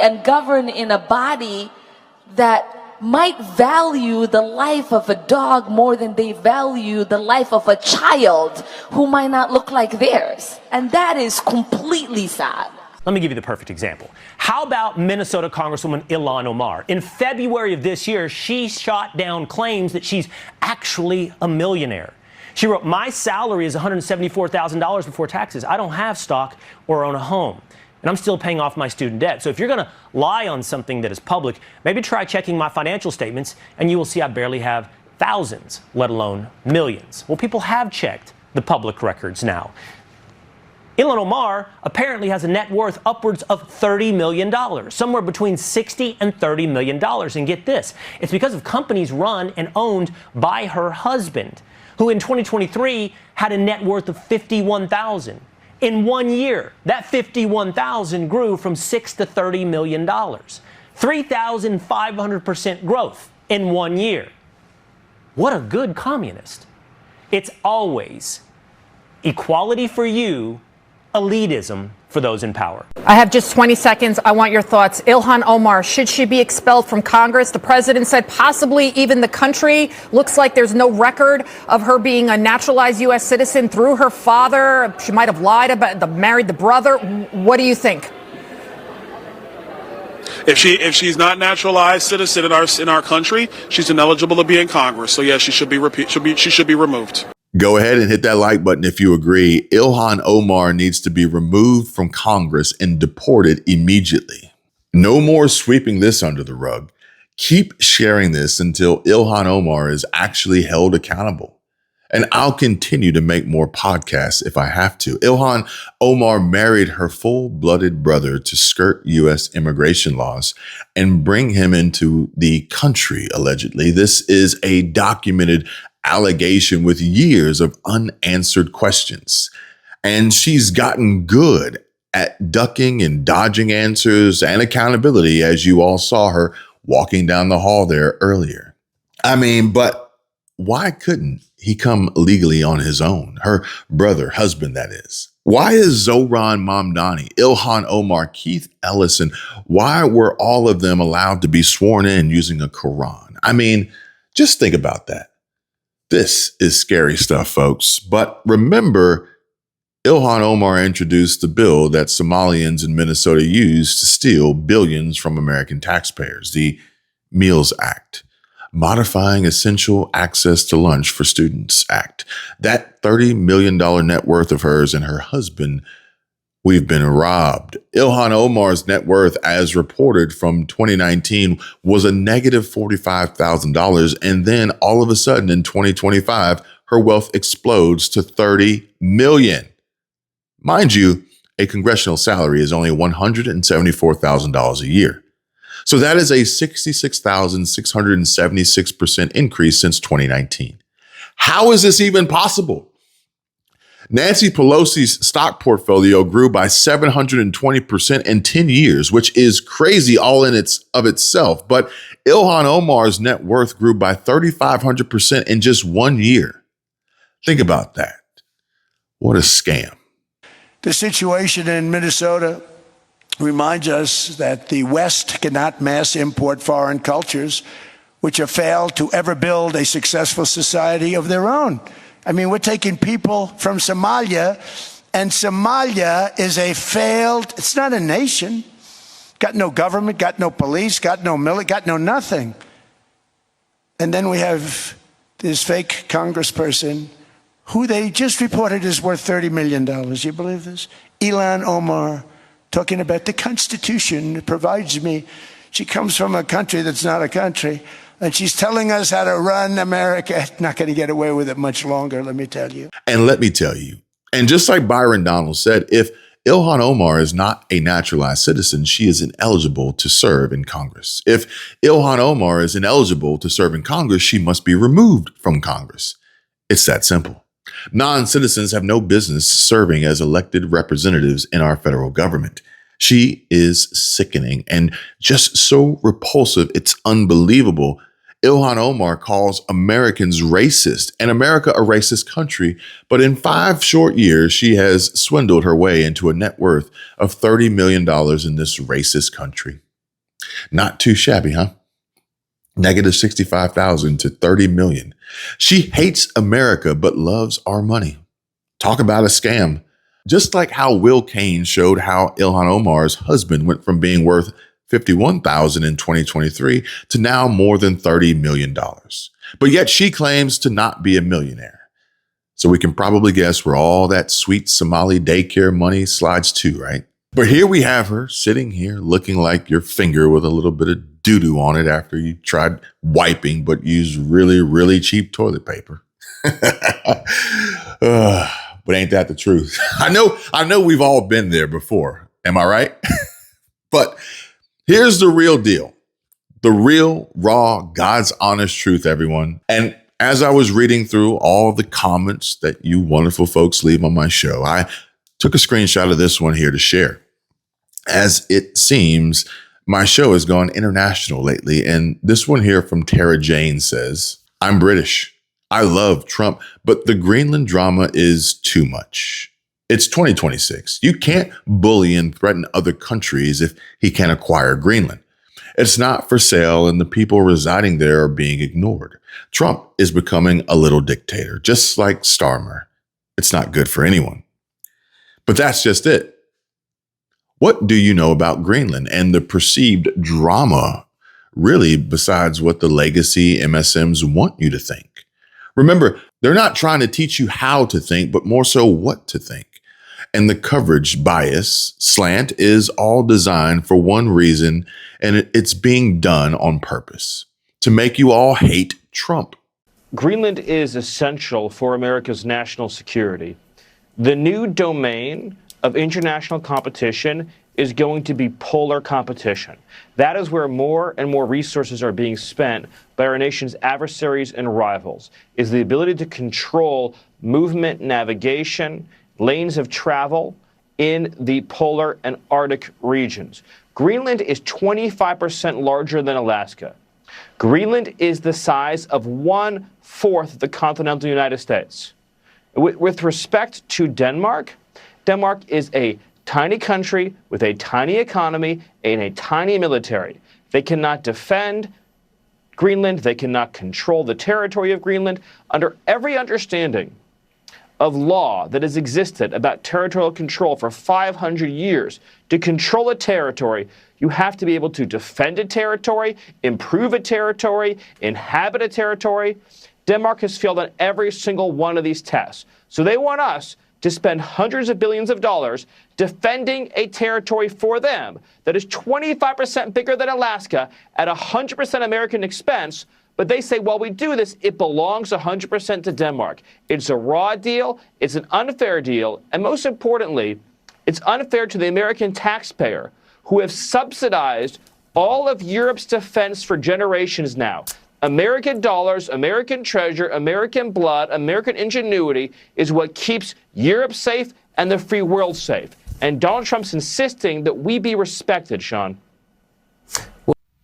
and govern in a body that might value the life of a dog more than they value the life of a child who might not look like theirs. And that is completely sad. Let me give you the perfect example. How about Minnesota Congresswoman Ilhan Omar? In February of this year, she shot down claims that she's actually a millionaire. She wrote, my salary is $174,000 before taxes. I don't have stock or own a home. and I'm still paying off my student debt. So if you're going to lie on something that is public, maybe try checking my financial statements, and you will see I barely have thousands, let alone millions. Well, people have checked the public records now. Ilhan Omar apparently has a net worth upwards of $30 million, somewhere between $60 and $30 million. And get this, it's because of companies run and owned by her husband, who in 2023 had a net worth of $51,000. In 1 year, that $51,000 grew from $6 to $30 million. 3,500% growth in 1 year. What a good communist. It's always equality for you, elitism for those in power. I have just 20 seconds. I want your thoughts. Ilhan Omar, should she be expelled from Congress? The president said possibly even the country. Looks like there's no record of her being a naturalized U.S. citizen through her father. She might have lied about married the brother. What do you think? If she's not naturalized citizen in our country, she's ineligible to be in Congress. So yes, she should be removed. Go ahead and hit that like button if you agree. Ilhan Omar needs to be removed from Congress and deported immediately. No more sweeping this under the rug. Keep sharing this until Ilhan Omar is actually held accountable. And I'll continue to make more podcasts if I have to. Ilhan Omar married her full-blooded brother to skirt U.S. immigration laws and bring him into the country, allegedly. This is a documented allegation with years of unanswered questions. And she's gotten good at ducking and dodging answers and accountability, as you all saw her walking down the hall there earlier. I mean, but why couldn't he come legally on his own? Her brother, husband, that is. Why is Zohran Mamdani, Ilhan Omar, Keith Ellison, why were all of them allowed to be sworn in using a Quran? I mean, just think about that. This is scary stuff, folks. But remember, Ilhan Omar introduced the bill that Somalians in Minnesota used to steal billions from American taxpayers, the Meals Act, Modifying Essential Access to Lunch for Students Act. That $30 million net worth of hers and her husband, we've been robbed. Ilhan Omar's net worth, as reported from 2019, was a negative $45,000. And then all of a sudden in 2025, her wealth explodes to $30 million. Mind you, a congressional salary is only $174,000 a year. So that is a 66,676% increase since 2019. How is this even possible? Nancy Pelosi's stock portfolio grew by 720% in 10 years, which is crazy all in itself. But Ilhan Omar's net worth grew by 3,500% in just 1 year. Think about that. What a scam. The situation in Minnesota reminds us that the West cannot mass import foreign cultures, which have failed to ever build a successful society of their own. I mean, we're taking people from Somalia, and Somalia is it's not a nation. Got no government, got no police, got no military, got no nothing. And then we have this fake congressperson who they just reported is worth $30 million. You believe this? Ilhan Omar, talking about the Constitution provides me. She comes from a country that's not a country, and she's telling us how to run America. Not going to get away with it much longer, let me tell you. And let me tell you, and just like Byron Donald said, if Ilhan Omar is not a naturalized citizen, she is ineligible to serve in Congress. If Ilhan Omar is ineligible to serve in Congress, she must be removed from Congress. It's that simple. Non-citizens have no business serving as elected representatives in our federal government. She is sickening and just so repulsive, it's unbelievable. Ilhan Omar calls Americans racist and America a racist country. But in 5 short years, she has swindled her way into a net worth of $30 million in this racist country. Not too shabby, huh? Negative 65,000 to 30 million. She hates America, but loves our money. Talk about a scam. Just like how Will Kane showed how Ilhan Omar's husband went from being worth $51,000 in 2023 to now more than $30 million. But yet she claims to not be a millionaire. So we can probably guess where all that sweet Somali daycare money slides to, right? But here we have her sitting here looking like your finger with a little bit of doo-doo on it after you tried wiping but used really, really cheap toilet paper. But ain't that the truth? I know we've all been there before. Am I right? But here's the real deal. The real, raw, God's honest truth, everyone. And as I was reading through all the comments that you wonderful folks leave on my show, I took a screenshot of this one here to share. As it seems, my show has gone international lately. And this one here from Tara Jane says, I'm British. I love Trump, but the Greenland drama is too much. It's 2026. You can't bully and threaten other countries if he can't acquire Greenland. It's not for sale and the people residing there are being ignored. Trump is becoming a little dictator, just like Starmer. It's not good for anyone. But that's just it. What do you know about Greenland and the perceived drama, really, besides what the legacy MSMs want you to think? Remember, they're not trying to teach you how to think, but more so what to think. And the coverage bias slant is all designed for one reason, and it's being done on purpose, to make you all hate Trump. Greenland is essential for America's national security. The new domain of international competition is going to be polar competition. That is where more and more resources are being spent by our nation's adversaries and rivals, is the ability to control movement, navigation, lanes of travel in the polar and Arctic regions. Greenland is 25% larger than Alaska. Greenland is the size of 1/4 the continental United States. With respect to Denmark, Denmark is a tiny country with a tiny economy and a tiny military. They cannot defend Greenland. They cannot control the territory of Greenland. Under every understanding of law that has existed about territorial control for 500 years, to control a territory, you have to be able to defend a territory, improve a territory, inhabit a territory. Denmark has failed on every single one of these tests. So they want us to spend hundreds of billions of dollars defending a territory for them that is 25% bigger than Alaska at 100% American expense. But they say, while we do this, it belongs 100% to Denmark. It's a raw deal. It's an unfair deal. And most importantly, it's unfair to the American taxpayer, who have subsidized all of Europe's defense for generations now. American dollars, American treasure, American blood, American ingenuity is what keeps Europe safe and the free world safe. And Donald Trump's insisting that we be respected, Sean.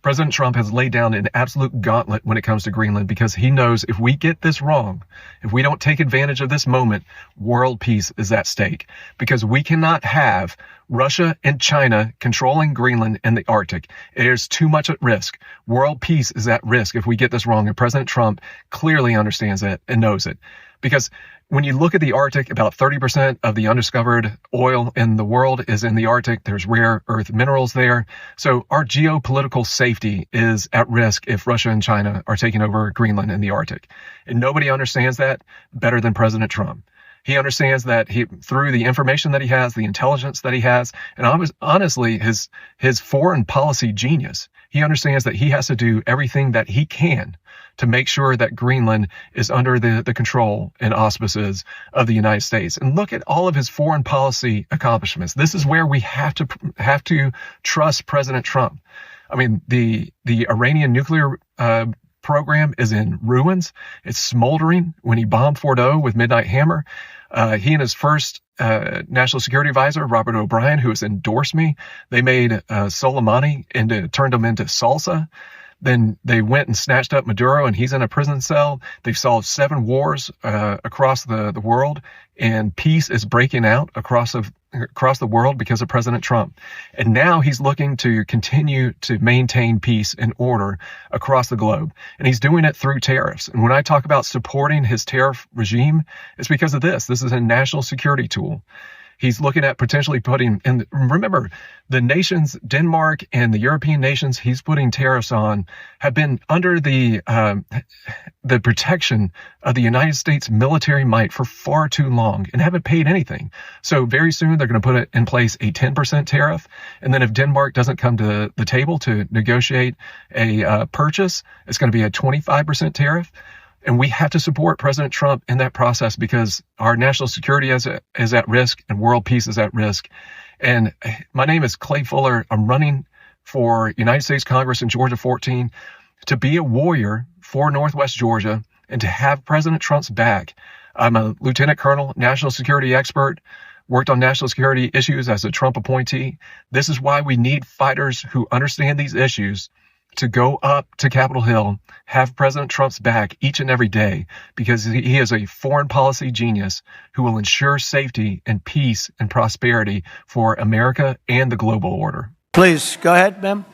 President Trump has laid down an absolute gauntlet when it comes to Greenland, because he knows if we get this wrong, if we don't take advantage of this moment, world peace is at stake. Because we cannot have Russia and China controlling Greenland and the Arctic. It is too much at risk. World peace is at risk if we get this wrong. And President Trump clearly understands that and knows it. Because when you look at the Arctic, about 30% of the undiscovered oil in the world is in the Arctic. There's rare earth minerals there. So our geopolitical safety is at risk if Russia and China are taking over Greenland and the Arctic. And nobody understands that better than President Trump. He understands that through the information that he has, the intelligence that he has, and honestly, his foreign policy genius, he understands that he has to do everything that he can to make sure that Greenland is under the control and auspices of the United States. And look at all of his foreign policy accomplishments. This is where we have to trust President Trump. I mean, the Iranian nuclear program is in ruins. It's smoldering. When he bombed Fordo with Midnight Hammer, he and his first national security advisor, Robert O'Brien, who has endorsed me, they made Soleimani turned him into salsa. Then they went and snatched up Maduro, and he's in a prison cell. They've solved 7 wars across the world, and peace is breaking out across the world because of President Trump. And now he's looking to continue to maintain peace and order across the globe. And he's doing it through tariffs. And when I talk about supporting his tariff regime, it's because of this. This is a national security tool. He's looking at potentially putting, and remember, the nations, Denmark and the European nations he's putting tariffs on have been under the protection of the United States military might for far too long and haven't paid anything. So very soon they're going to put in place a 10% tariff. And then if Denmark doesn't come to the table to negotiate a purchase, it's going to be a 25% tariff. And we have to support President Trump in that process because our national security is at risk and world peace is at risk. And my name is Clay Fuller. I'm running for United States Congress in Georgia 14 to be a warrior for Northwest Georgia and to have President Trump's back. I'm a lieutenant colonel, national security expert, worked on national security issues as a Trump appointee. This is why we need fighters who understand these issues to go up to Capitol Hill, have President Trump's back each and every day, because he is a foreign policy genius who will ensure safety and peace and prosperity for America and the global order. Please, go ahead, ma'am.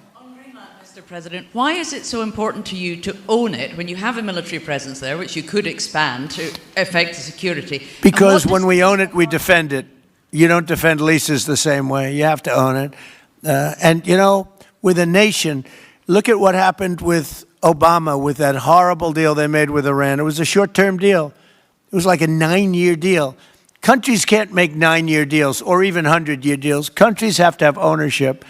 Mr. President, why is it so important to you to own it when you have a military presence there, which you could expand to affect the security? Because when we own it, we defend it. You don't defend leases the same way. You have to own it. And, you know, with a nation, look at what happened with Obama, with that horrible deal they made with Iran. It was a short-term deal. It was like a 9-year deal. Countries can't make 9-year deals or even 100-year deals. Countries have to have ownership.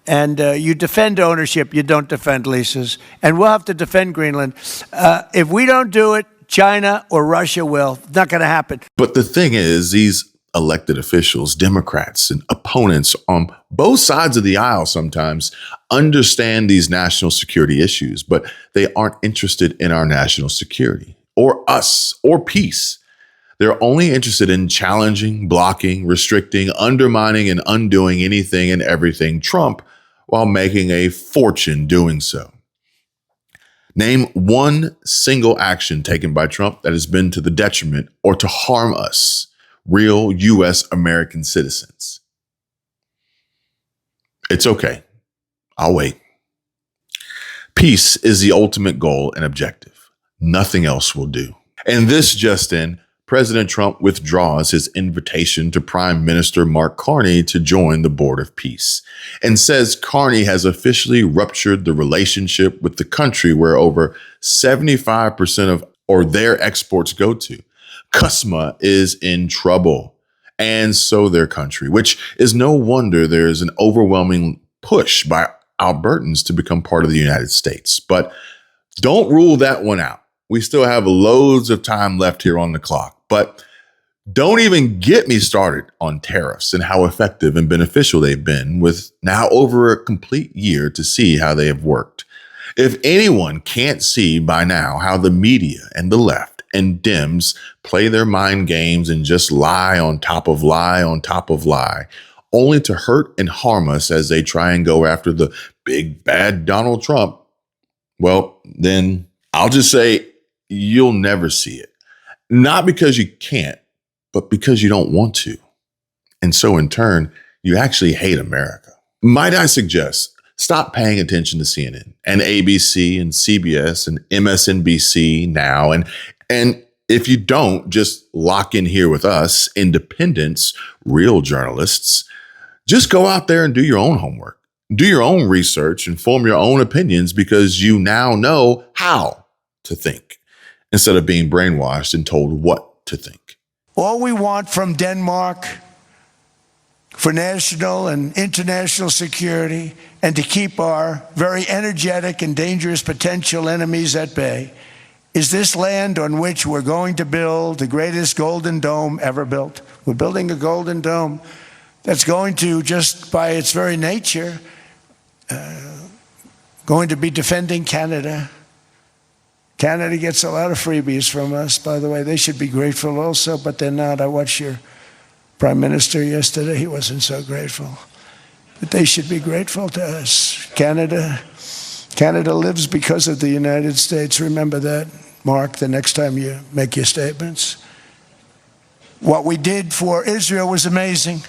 And you defend ownership, you don't defend leases. And we'll have to defend Greenland. If we don't do it, China or Russia will. It's not going to happen. But the thing is, these elected officials, Democrats and opponents on both sides of the aisle sometimes understand these national security issues, but they aren't interested in our national security or us or peace. They're only interested in challenging, blocking, restricting, undermining, and undoing anything and everything Trump while making a fortune doing so. Name one single action taken by Trump that has been to the detriment or to harm us, real U.S. American citizens. It's okay. I'll wait. Peace is the ultimate goal and objective. Nothing else will do. And this just in, President Trump withdraws his invitation to Prime Minister Mark Carney to join the Board of Peace and says Carney has officially ruptured the relationship with the country where over 75% of their exports go to. CUSMA is in trouble, and so their country, which is no wonder there is an overwhelming push by Albertans to become part of the United States. But don't rule that one out. We still have loads of time left here on the clock. But don't even get me started on tariffs and how effective and beneficial they've been with now over a complete year to see how they have worked. If anyone can't see by now how the media and the left and Dems play their mind games and just lie on top of lie on top of lie, only to hurt and harm us as they try and go after the big bad Donald Trump, well, then I'll just say you'll never see it. Not because you can't, but because you don't want to. And so in turn, you actually hate America. Might I suggest, stop paying attention to CNN and ABC and CBS and MSNBC now. And if you don't, just lock in here with us, independents, real journalists. Just go out there and do your own homework. Do your own research and form your own opinions because you now know how to think instead of being brainwashed and told what to think. All we want from Denmark for national and international security and to keep our very energetic and dangerous potential enemies at bay is this land on which we're going to build the greatest golden dome ever built. We're building a golden dome that's going to, just by its very nature, going to be defending Canada. Canada gets a lot of freebies from us, by the way. They should be grateful also, but they're not. I watched your Prime Minister yesterday. He wasn't so grateful. But they should be grateful to us. Canada lives because of the United States. Remember that, Mark, the next time you make your statements. What we did for Israel was amazing,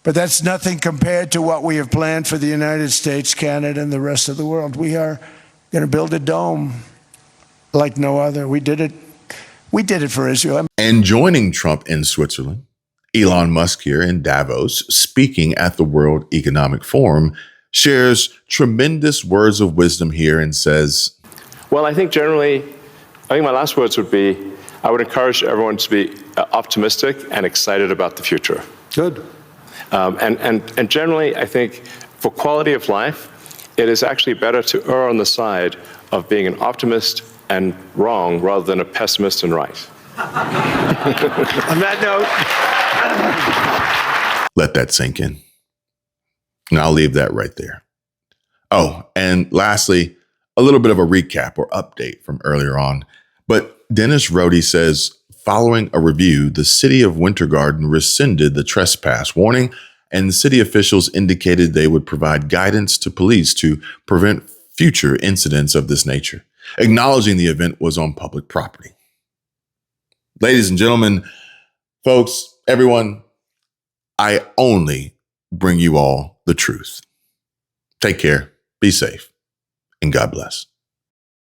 but that's nothing compared to what we have planned for the United States, Canada, and the rest of the world. We are going to build a dome like no other. We did it for Israel. And joining Trump in Switzerland, Elon Musk here in Davos, speaking at the World Economic Forum, shares tremendous words of wisdom here and says, well, I think my last words would be, I would encourage everyone to be optimistic and excited about the future. Good. And generally, I think for quality of life, it is actually better to err on the side of being an optimist and wrong rather than a pessimist and right. On that note, let that sink in. And I'll leave that right there. Oh, and lastly, a little bit of a recap or update from earlier on. But Dennis Rohde says, following a review, the city of Winter Garden rescinded the trespass warning, and city officials indicated they would provide guidance to police to prevent future incidents of this nature, acknowledging the event was on public property. Ladies and gentlemen, folks, everyone, I only bring you all the truth. Take care, be safe, and God bless.